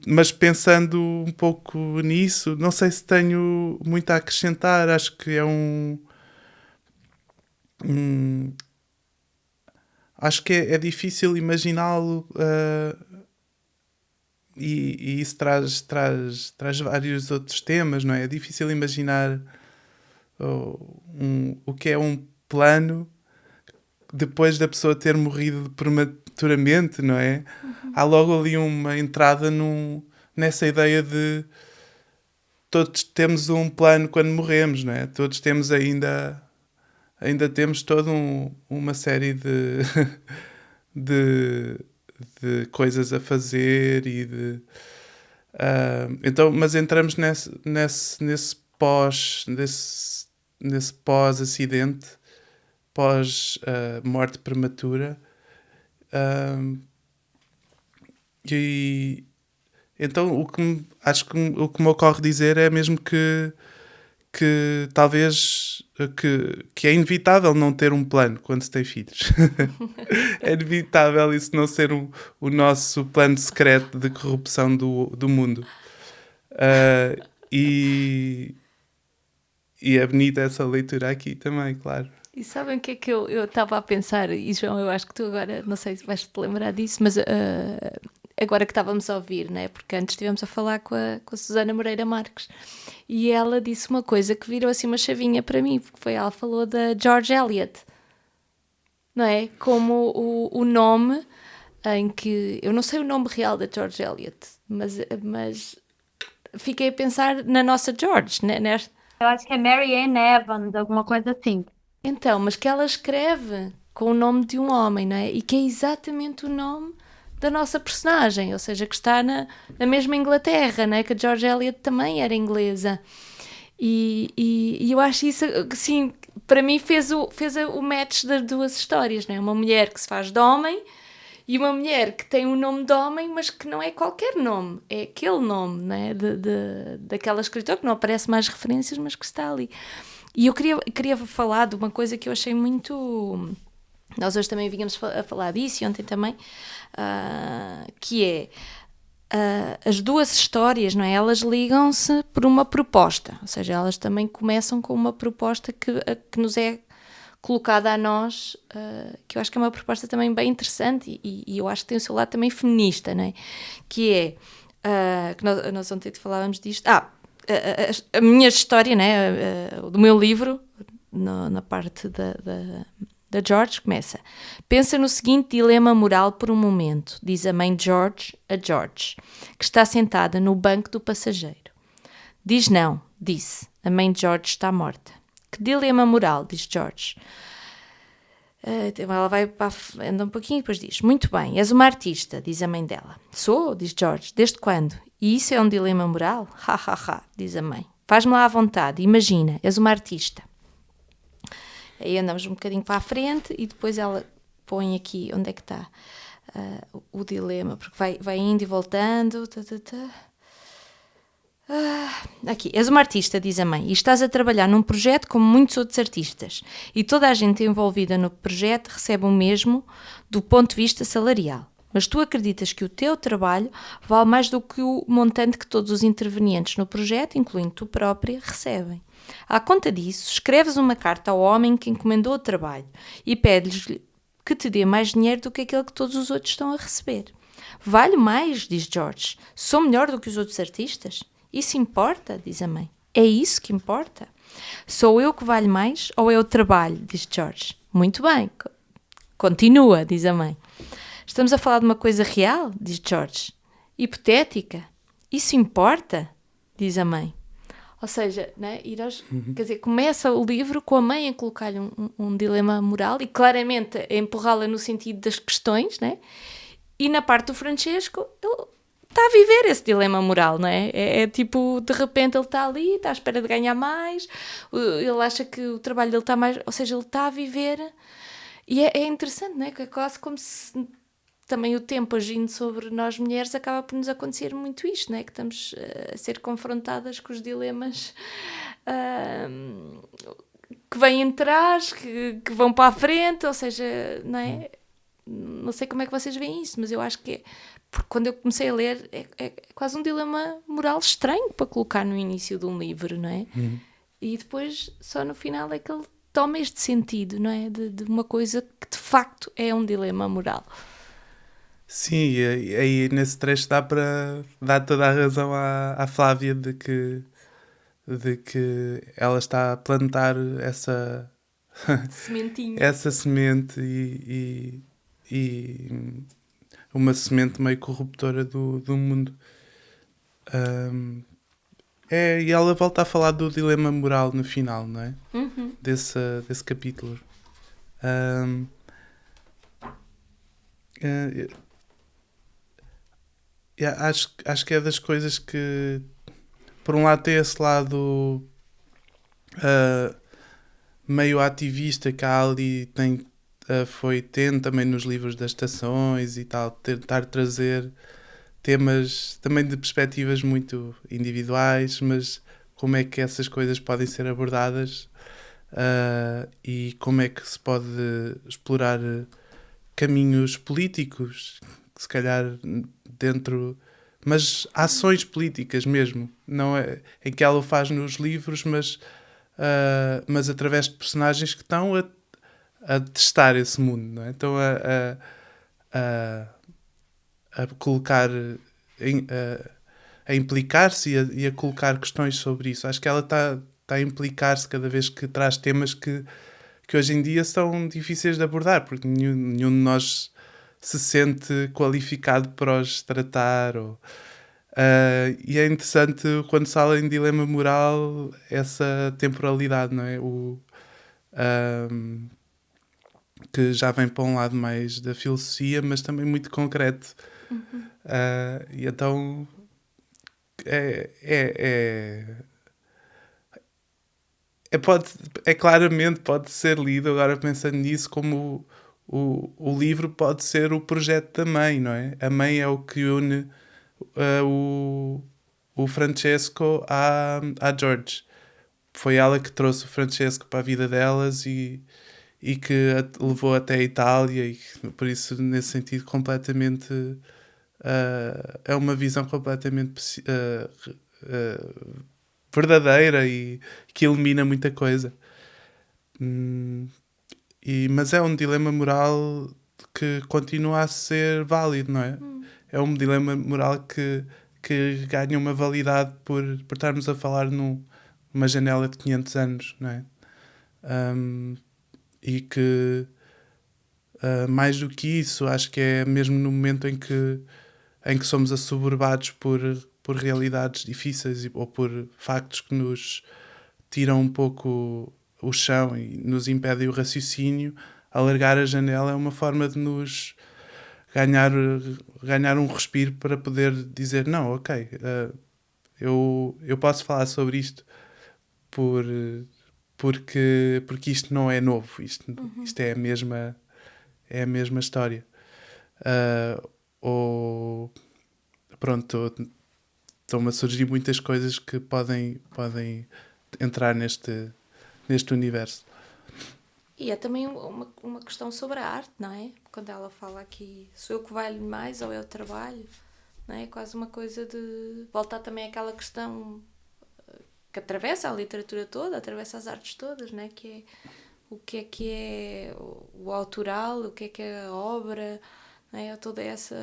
S3: mas pensando um pouco nisso, não sei se tenho muito a acrescentar. Acho que um- acho que é difícil imaginá-lo, e isso traz vários outros temas, não é? É difícil imaginar o que é um plano depois da pessoa ter morrido prematuramente, não é? Há logo ali uma entrada nessa ideia de todos temos um plano quando morremos, não é? Todos temos ainda temos toda uma série de, de coisas a fazer então, mas entramos nesse pós-acidente, pós-morte prematura. Ah, e então acho que o que me ocorre dizer é mesmo que talvez que é inevitável não ter um plano quando se tem filhos. É inevitável isso não ser o nosso plano secreto de corrupção do mundo. Ah, e, e é bonita essa leitura aqui também, claro.
S1: E sabem o que é que eu estava a pensar? E João, eu acho que tu agora, não sei se vais-te lembrar disso, mas agora que estávamos a ouvir, né? Porque antes estivemos a falar com a Susana Moreira Marques e ela disse uma coisa que virou assim uma chavinha para mim, porque ela falou da George Eliot, não é? Como o nome em que, eu não sei o nome real da George Eliot, mas fiquei a pensar na nossa George, né?
S4: Eu acho que é Mary Ann Evans, alguma coisa assim.
S1: Então, mas que ela escreve com o nome de um homem, não é? E que é exatamente o nome da nossa personagem, ou seja, que está na mesma Inglaterra, não é? Que a George Eliot também era inglesa. E eu acho isso, assim, para mim fez o match das duas histórias, não é? Uma mulher que se faz de homem e uma mulher que tem um nome de homem, mas que não é qualquer nome, é aquele nome, não é? Daquela escritora, que não aparece mais referências, mas que está ali. E eu queria falar de uma coisa que eu achei muito... Nós hoje também vínhamos a falar disso, e ontem também, que é as duas histórias, não é? Elas ligam-se por uma proposta, ou seja, elas também começam com uma proposta que nos é colocada a nós, que eu acho que é uma proposta também bem interessante e eu acho que tem o seu lado também feminista, não é? Que é, que nós ontem falávamos disto, a minha história, né, do meu livro, na parte Da George começa. Pensa no seguinte dilema moral por um momento, diz a mãe George a George, que está sentada no banco do passageiro. Diz não, disse. A mãe George está morta. Que dilema moral, diz George. Ela anda um pouquinho e depois diz: muito bem, és uma artista, diz a mãe dela. Sou, diz George. Desde quando? E isso é um dilema moral? Ha, ha, ha, diz a mãe. Faz-me lá à vontade, imagina, és uma artista. Aí andamos um bocadinho para a frente e depois ela põe aqui onde é que está o dilema, porque vai indo e voltando. Aqui, és uma artista, diz a mãe, e estás a trabalhar num projeto como muitos outros artistas. E toda a gente envolvida no projeto recebe o mesmo do ponto de vista salarial. Mas tu acreditas que o teu trabalho vale mais do que o montante que todos os intervenientes no projeto, incluindo tu própria, recebem. À conta disso, escreves uma carta ao homem que encomendou o trabalho e pedes-lhe que te dê mais dinheiro do que aquele que todos os outros estão a receber. Vale mais, diz George. Sou melhor do que os outros artistas? Isso importa, diz a mãe. É isso que importa? Sou eu que valho mais ou é o trabalho, diz George. Muito bem. Continua, diz a mãe. Estamos a falar de uma coisa real, diz George. Hipotética. Isso importa, diz a mãe. Ou seja, né, quer dizer, começa o livro com a mãe a colocar-lhe um dilema moral e claramente a empurrá-la no sentido das questões, né? E na parte do Francesco, ele está a viver esse dilema moral, não é? É tipo, de repente ele está ali, está à espera de ganhar mais, ele acha que o trabalho dele está mais... Ou seja, ele está a viver... E é interessante, não é? Que é quase como se... Também o tempo agindo sobre nós mulheres acaba por nos acontecer muito isto, não é? Que estamos a ser confrontadas com os dilemas que vêm atrás, que vão para a frente, ou seja, não é? Não sei como é que vocês veem isso, mas eu acho que porque quando eu comecei a ler é quase um dilema moral estranho para colocar no início de um livro, não é? E depois só no final é que ele toma este sentido, não é? De uma coisa que de facto é um dilema moral.
S3: Sim, e aí nesse trecho dá para dar toda a razão à Flávia de que ela está a plantar essa
S1: Sementinha.
S3: essa semente e uma semente meio corruptora do mundo. E ela volta a falar do dilema moral no final, não é? Desse capítulo. Acho que é das coisas que, por um lado, tem esse lado meio ativista que a Ali foi tendo também nos livros das estações e tal, tentar trazer temas também de perspectivas muito individuais, mas como é que essas coisas podem ser abordadas e como é que se pode explorar caminhos políticos, se calhar dentro, mas ações políticas mesmo, não é em que ela o faz nos livros, mas através de personagens que estão a testar esse mundo, não é? Então a colocar a implicar-se e a colocar questões sobre isso. Acho que ela está a implicar-se cada vez que traz temas que hoje em dia são difíceis de abordar, porque nenhum de nós se sente qualificado para os tratar. E é interessante quando se fala em dilema moral essa temporalidade, não é? Que já vem para um lado mais da filosofia, mas também muito concreto. E então claramente pode ser lido, agora pensando nisso, como o livro pode ser o projeto da mãe, não é? A mãe é o que une o Francesco à George. Foi ela que trouxe o Francesco para a vida delas e que a levou até a Itália, e por isso, nesse sentido, completamente é uma visão completamente verdadeira e que elimina muita coisa. Mas é um dilema moral que continua a ser válido, não é? É um dilema moral que ganha uma validade por estarmos a falar numa janela de 500 anos, não é? E que Mais do que isso, acho que é mesmo no momento em que somos assoberbados por realidades difíceis ou por factos que nos tiram um pouco o chão e nos impedem o raciocínio. Alargar a janela é uma forma de nos ganhar um respiro para poder dizer não, ok, eu posso falar sobre isto porque isto não é novo, isto é a mesma história. Ou pronto, estão-me a surgir muitas coisas que podem entrar neste universo.
S1: E é também uma questão sobre a arte, não é? Quando ela fala aqui, sou eu que valho mais ou é o trabalho, não é? Quase uma coisa de voltar também àquela questão que atravessa a literatura toda, atravessa as artes todas, não é? Que é o autoral, o que é a obra, não é? Toda essa,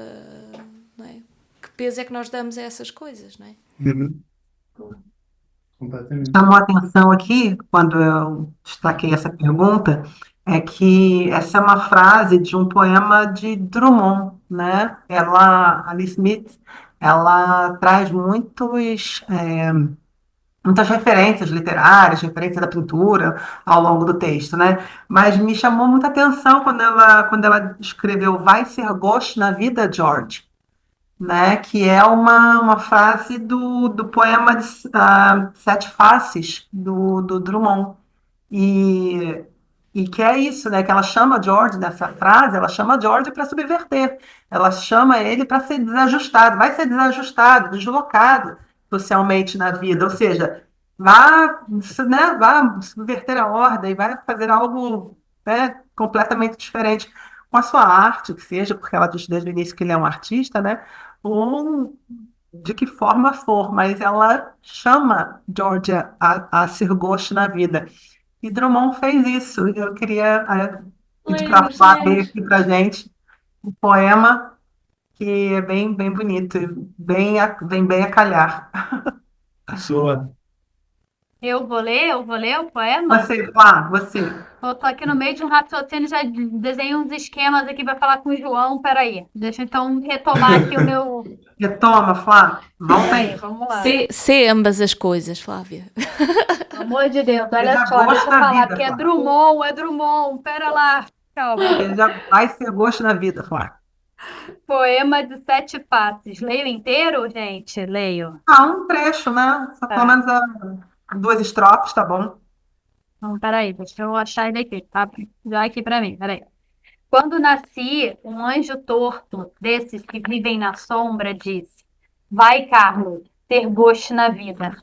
S1: não é? Que peso é que nós damos a essas coisas, não é?
S3: Completamente.
S2: Chamou a atenção aqui, quando eu destaquei essa pergunta, é que essa é uma frase de um poema de Drummond, né? Ali Smith, ela traz muitas referências literárias, referências da pintura ao longo do texto, né? Mas me chamou muita atenção quando ela escreveu Vai ser gosto na vida, George, né? Que é uma frase do poema Sete Faces, do Drummond. E, e que é isso, né? Que ela chama George, nessa frase, ela chama George para subverter. Ela chama ele para ser desajustado, vai ser desajustado, deslocado socialmente na vida. Ou seja, vá subverter a ordem, vai fazer algo, né, completamente diferente com a sua arte, que seja, porque ela diz desde o início que ele é um artista, né? Ou de que forma for, mas ela chama Georgia a ser gosto na vida. E Drummond fez isso. Eu queria pedir para a Flávia ler aqui para gente um poema que é bem, bem bonito, vem bem a calhar.
S3: Sua.
S4: Eu vou ler o poema.
S2: Você.
S4: Eu tô aqui no meio de um raciocínio, já desenhei uns esquemas aqui para falar com o João. Peraí, deixa eu então retomar aqui o meu.
S2: Retoma, Flávia. Volta
S4: Peraí,
S2: aí.
S4: vamos lá.
S1: Ser ambas as coisas, Flávia.
S4: Pelo amor de Deus,
S2: Ele
S4: olha
S2: já
S4: só, deixa eu
S2: gosta da
S4: falar,
S2: vida,
S4: porque
S2: Flávia.
S4: É Drummond, pera lá. Calma.
S2: Ele já vai ser gosto na vida, Flávia.
S4: Poema de Sete Faces. Leio inteiro, gente? Leio.
S2: Um trecho, né? Só
S4: Tá.
S2: pelo menos duas estrofes, tá bom?
S4: Então, peraí, deixa eu achar ele aqui, tá? Já aqui pra mim, peraí. Quando nasci, um anjo torto, desses que vivem na sombra, disse: Vai, Carlos, ter gosto na vida.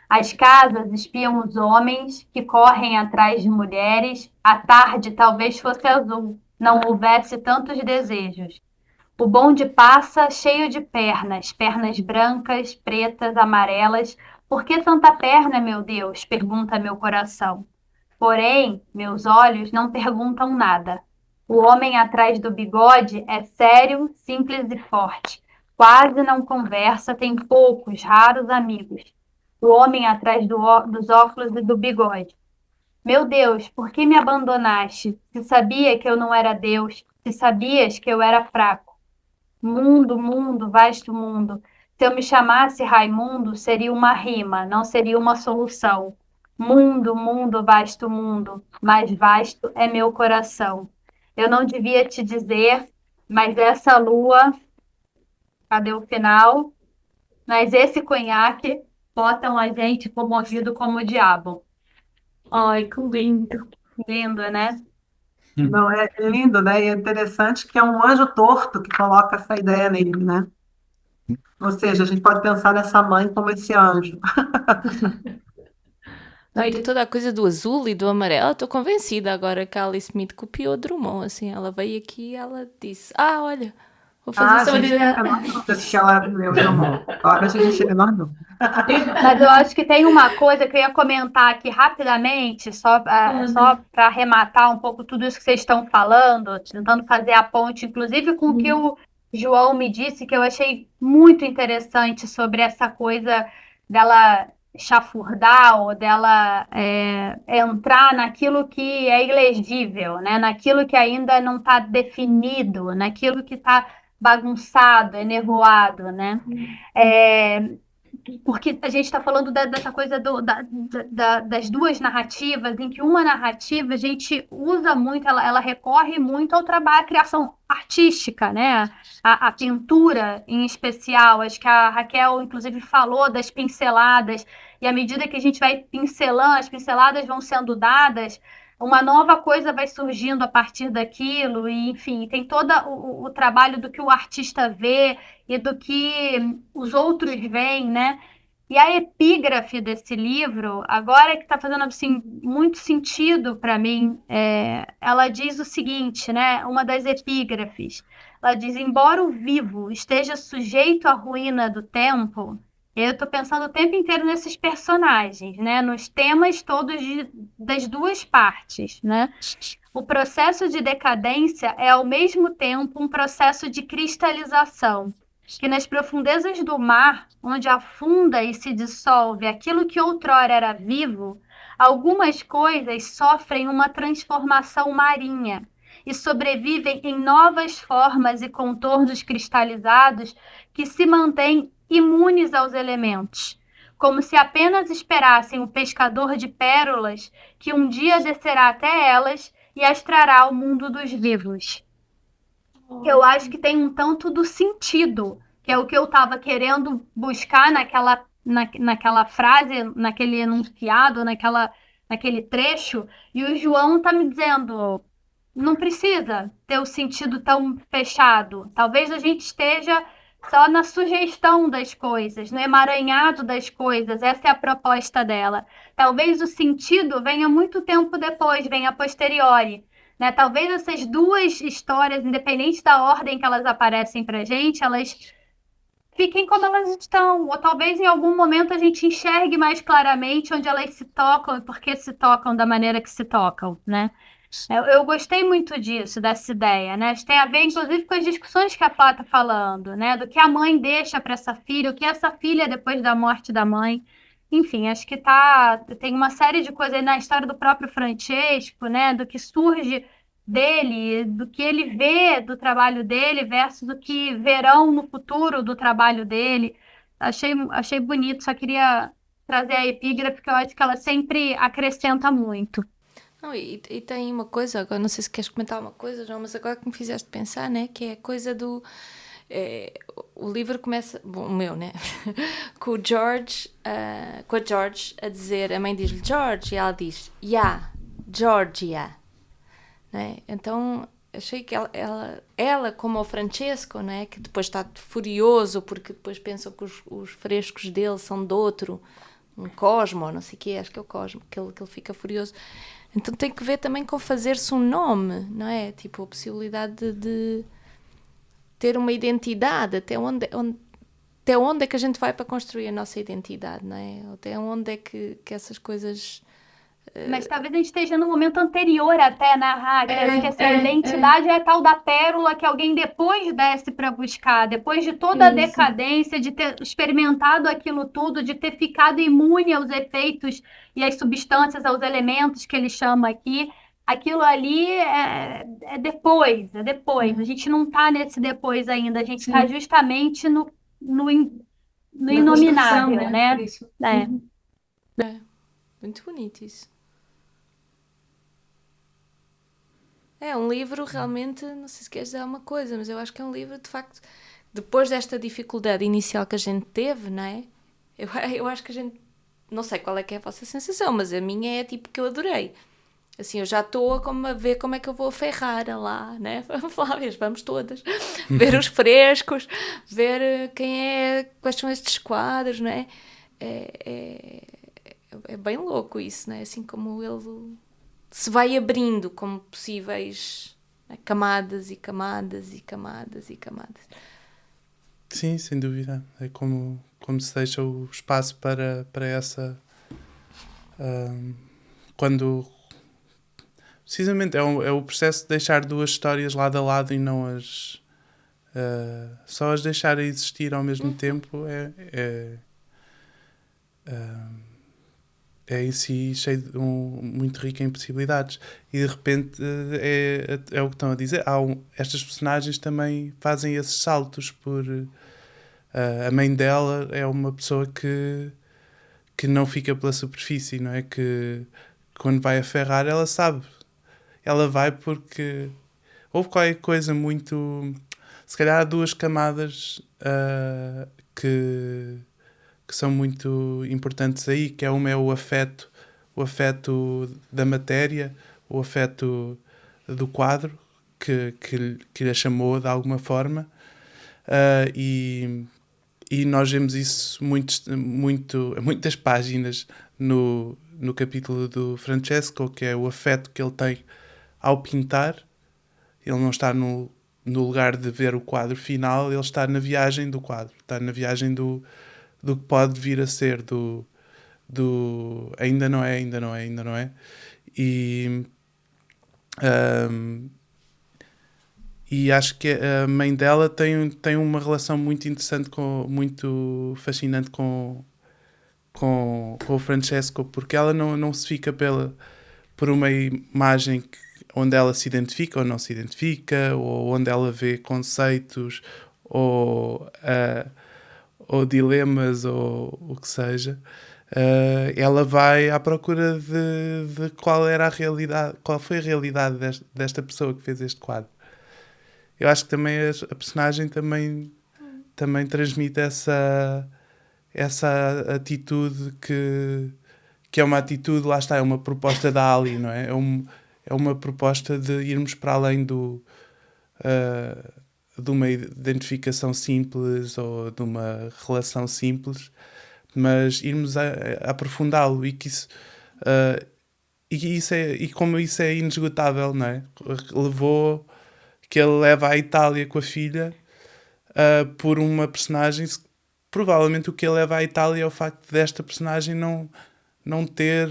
S4: As casas espiam os homens que correm atrás de mulheres. A tarde talvez fosse azul, não houvesse tantos desejos. O bonde passa cheio de pernas, pernas brancas, pretas, amarelas. Por que tanta perna, meu Deus? Pergunta meu coração. Porém, meus olhos não perguntam nada. O homem atrás do bigode é sério, simples e forte. Quase não conversa, tem poucos, raros amigos. O homem atrás dos óculos e do bigode. Meu Deus, por que me abandonaste? Se sabia que eu não era Deus, se sabias que eu era fraco. Mundo, mundo, vasto mundo. Se eu me chamasse Raimundo, seria uma rima, não seria uma solução. Mundo, mundo, vasto mundo, mais vasto é meu coração. Eu não devia te dizer, mas essa lua, cadê o final? Mas esse conhaque botam a gente comovido como o diabo.
S1: Ai, que lindo.
S4: Lindo, né?
S2: Não, é lindo, né? E é interessante que é um anjo torto que coloca essa ideia nele, né? Ou seja, a gente pode pensar nessa mãe como esse anjo.
S1: Não, e toda a coisa do azul e do amarelo, estou convencida agora que a Alice Smith copiou Drummond, assim, ela veio aqui e ela disse, olha, vou fazer
S2: Gente,
S1: sobre...
S2: a menor dúvida de que ela leu Drummond. Agora a gente chega a menor dúvida.
S4: Mas eu acho que tem uma coisa que eu ia comentar aqui rapidamente, só para arrematar um pouco tudo isso que vocês estão falando, tentando fazer a ponte, inclusive com o que o João me disse, que eu achei muito interessante sobre essa coisa dela chafurdar ou dela entrar naquilo que é ilegível, né? Naquilo que ainda não está definido, naquilo que está bagunçado, enervoado, né? É, porque a gente está falando dessa coisa das duas narrativas, em que uma narrativa a gente usa muito, ela recorre muito ao trabalho, à criação artística, né? A pintura em especial. Acho que a Raquel, inclusive, falou das pinceladas, e à medida que a gente vai pincelando, as pinceladas vão sendo dadas, uma nova coisa vai surgindo a partir daquilo, e enfim, tem todo o trabalho do que o artista vê e do que os outros veem, né? E a epígrafe desse livro, agora que está fazendo assim, muito sentido para mim, ela diz o seguinte, né? Uma das epígrafes, ela diz: embora o vivo esteja sujeito à ruína do tempo, eu estou pensando o tempo inteiro nesses personagens, né? Nos temas todos das duas partes, né? O processo de decadência é ao mesmo tempo um processo de cristalização que nas profundezas do mar, onde afunda e se dissolve aquilo que outrora era vivo, algumas coisas sofrem uma transformação marinha e sobrevivem em novas formas e contornos cristalizados que se mantêm imunes aos elementos, como se apenas esperassem o pescador de pérolas que um dia descerá até elas e as trará ao mundo dos vivos. Eu acho que tem um tanto do sentido, que é o que eu estava querendo buscar naquela frase, naquele enunciado, naquele trecho, e o João está me dizendo, não precisa ter o sentido tão fechado. Talvez a gente esteja só na sugestão das coisas, no emaranhado das coisas. Essa é a proposta dela. Talvez o sentido venha muito tempo depois, venha a posteriori, né? Talvez essas duas histórias, independente da ordem que elas aparecem para gente, elas fiquem como elas estão. Ou talvez em algum momento a gente enxergue mais claramente onde elas se tocam e por que se tocam da maneira que se tocam, né? Eu gostei muito disso, dessa ideia, né? Isso tem a ver, inclusive, com as discussões que a Plá está falando, né? Do que a mãe deixa para essa filha, o que essa filha depois da morte da mãe. Enfim, acho que tem uma série de coisas aí na história do próprio Francesco, né? Do que surge dele, do que ele vê do trabalho dele versus do que verão no futuro do trabalho dele. Achei bonito, só queria trazer a epígrafe, porque eu acho que ela sempre acrescenta muito.
S1: Não, e tem uma coisa, agora não sei se queres comentar uma coisa, João, mas agora que me fizeste pensar, né, que é a coisa do... o livro começa, bom, o meu, né, com o George, com a George a dizer, a mãe diz-lhe George, e ela diz, yeah, Georgia, né? Então achei que ela como o Francesco, né, que depois está furioso porque depois pensam que os frescos dele são de outro, um Cosmo, não sei o quê, acho que é o Cosmo, que ele fica furioso. Então tem que ver também com fazer-se um nome, não é? Tipo, a possibilidade de ter uma identidade, até onde é que a gente vai para construir a nossa identidade, não é? Até onde é que essas coisas...
S4: Mas talvez a gente esteja no momento anterior até na Hacker, que essa identidade é a tal da pérola que alguém depois desce para buscar, depois de toda a decadência, de ter experimentado aquilo tudo, de ter ficado imune aos efeitos e às substâncias, aos elementos que ele chama aqui. Aquilo ali é depois, é depois. A gente não está nesse depois ainda, a gente está justamente no inominável, né?
S1: Muito bonito isso. É um livro realmente, não sei se queres dizer alguma coisa, mas eu acho que é um livro, de facto, depois desta dificuldade inicial que a gente teve, não é? Eu acho que a gente, não sei qual é que é a vossa sensação, mas a minha é tipo que eu adorei. Assim, eu já estou a ver como é que eu vou ferrar lá, né? Vamos lá ver, vamos todas. Ver os frescos, ver quais são estes quadros, não é? É bem louco isso, né? Assim como ele se vai abrindo como possíveis, né, camadas e camadas e camadas e camadas.
S3: Sim, sem dúvida. É como se deixa o espaço para essa... quando... Precisamente, é o processo de deixar duas histórias lado a lado e não as... só as deixar existir ao mesmo tempo é em si cheio muito rico em possibilidades. E de repente é o que estão a dizer. Estas personagens também fazem esses saltos a mãe dela é uma pessoa que não fica pela superfície, não é? Que quando vai a ferrar, ela sabe. Ela vai porque houve qualquer coisa muito... Se calhar há duas camadas que são muito importantes aí, que uma é o afeto da matéria, o afeto do quadro, que lhe chamou de alguma forma, e nós vemos isso muitas páginas no capítulo do Francesco, que é o afeto que ele tem ao pintar. Ele não está no lugar de ver o quadro final, ele está na viagem do quadro, está na viagem do que pode vir a ser, ainda não é. E acho que a mãe dela tem uma relação muito interessante, muito fascinante com o Francesco, porque ela não se fica por uma imagem onde ela se identifica ou não se identifica, ou onde ela vê conceitos ou dilemas ou o que seja. Ela vai à procura de qual era a realidade, qual foi a realidade desta pessoa que fez este quadro. Eu acho que também a personagem também transmite essa atitude que é uma atitude, lá está, é uma proposta da Ali, não é? É uma proposta de irmos para além de uma identificação simples ou de uma relação simples, mas irmos a aprofundá-lo e que isso... e como isso é inesgotável, não é? Que ele leva à Itália com a filha por uma personagem. Provavelmente o que ele leva à Itália é o facto desta personagem não ter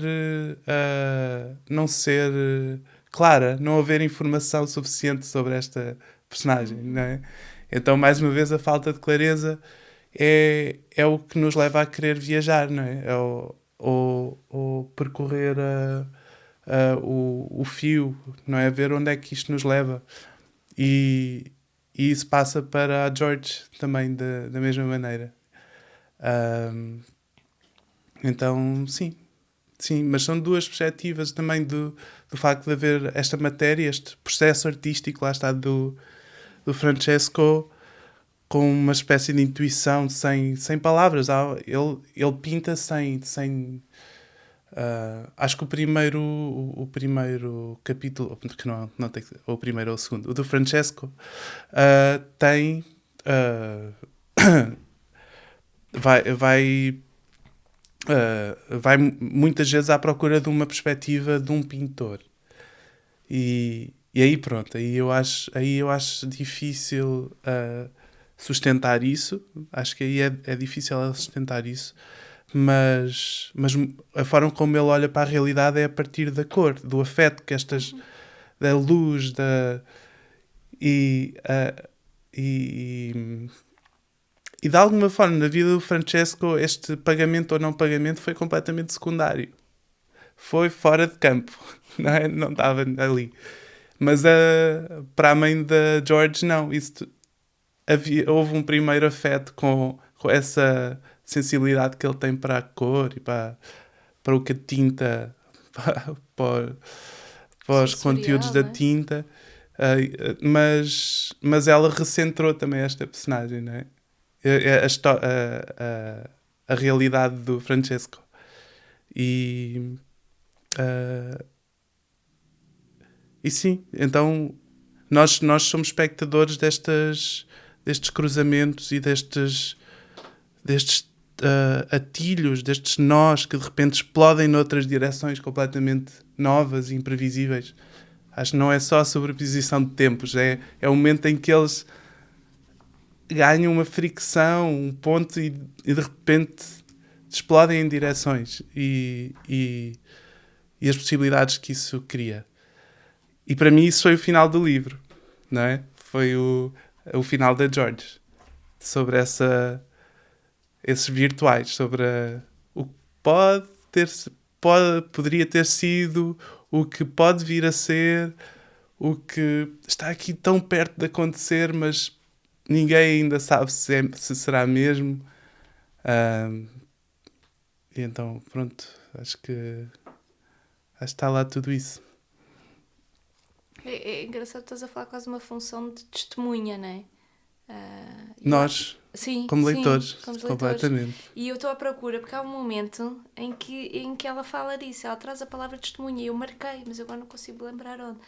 S3: não ser clara, não haver informação suficiente sobre esta personagem, não é? Então, mais uma vez, a falta de clareza é o que nos leva a querer viajar, não é? Ou percorrer o fio, não é? Ver onde é que isto nos leva. E isso passa para a George também da mesma maneira. Então, sim, mas são duas perspectivas também do facto de haver esta matéria, este processo artístico, lá está, do Francesco, com uma espécie de intuição sem palavras. Ele pinta sem acho que o primeiro capítulo, que não tem, ou o primeiro ou o segundo, o do Francesco, tem vai muitas vezes à procura de uma perspectiva de um pintor, e aí pronto, aí eu acho difícil sustentar isso. Acho que aí é difícil sustentar isso, mas a forma como ele olha para a realidade é a partir da cor, do afeto que da luz, e de alguma forma na vida do Francesco este pagamento ou não pagamento foi completamente secundário, foi fora de campo, não é? Não estava ali, mas para a mãe da George não, houve um primeiro afeto com essa sensibilidade que ele tem para a cor e para o que a tinta para os conteúdos da tinta, mas ela recentrou também esta personagem, não é? A realidade do Francesco, e sim, então nós somos espectadores destes cruzamentos e destes atilhos, destes nós que de repente explodem noutras direções completamente novas e imprevisíveis. Acho que não é só a sobreposição de tempos, é o momento em que eles ganham uma fricção, um ponto, e de repente explodem em direções, e as possibilidades que isso cria. E para mim isso foi o final do livro, não é? Foi o final da George, sobre esses virtuais, sobre o que poderia ter sido, o que pode vir a ser, o que está aqui tão perto de acontecer, mas ninguém ainda sabe se será mesmo. E então, pronto, acho que está lá tudo isso.
S1: É engraçado, estás a falar quase uma função de testemunha, não é?
S3: Nós,
S1: Sim,
S3: como
S1: sim,
S3: leitores,
S1: como leitores.
S3: completamente.
S1: E eu estou à procura, porque há um momento em que ela fala disso, ela traz a palavra testemunha, e eu marquei, mas eu agora não consigo lembrar onde.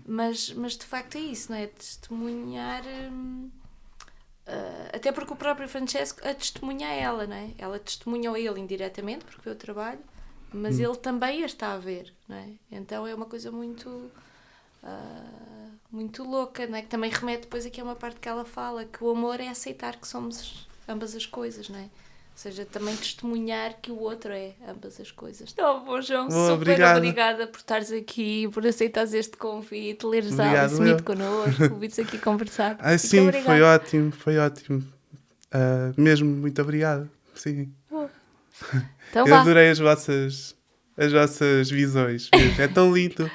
S1: Mas de facto é isso, não é? Testemunhar, até porque o próprio Francesco a testemunha a ela, não é? Ela testemunha a ele indiretamente, porque vê o trabalho, mas ele também a está a ver, não é? Então é uma coisa muito... muito louca, não é? Que também remete depois aqui a uma parte que ela fala, que o amor é aceitar que somos ambas as coisas, não é? Ou seja, também testemunhar que o outro é ambas as coisas. Então, bom, João, super
S3: obrigado.
S1: obrigada por estares aqui, por aceitares este convite, leres
S3: Obrigado,
S1: Alice Smith
S3: eu.
S1: connosco, vires aqui conversar.
S3: Ah,
S1: Muito
S3: sim,
S1: obrigada.
S3: foi ótimo. Mesmo, muito obrigado. Sim.
S1: Então
S3: Eu
S1: vá.
S3: adorei as vossas visões. Mesmo. É tão lindo.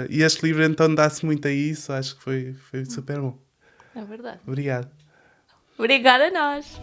S3: E este livro então dá-se muito a isso. Acho que foi super bom.
S1: É verdade.
S3: Obrigado.
S1: Obrigada a nós.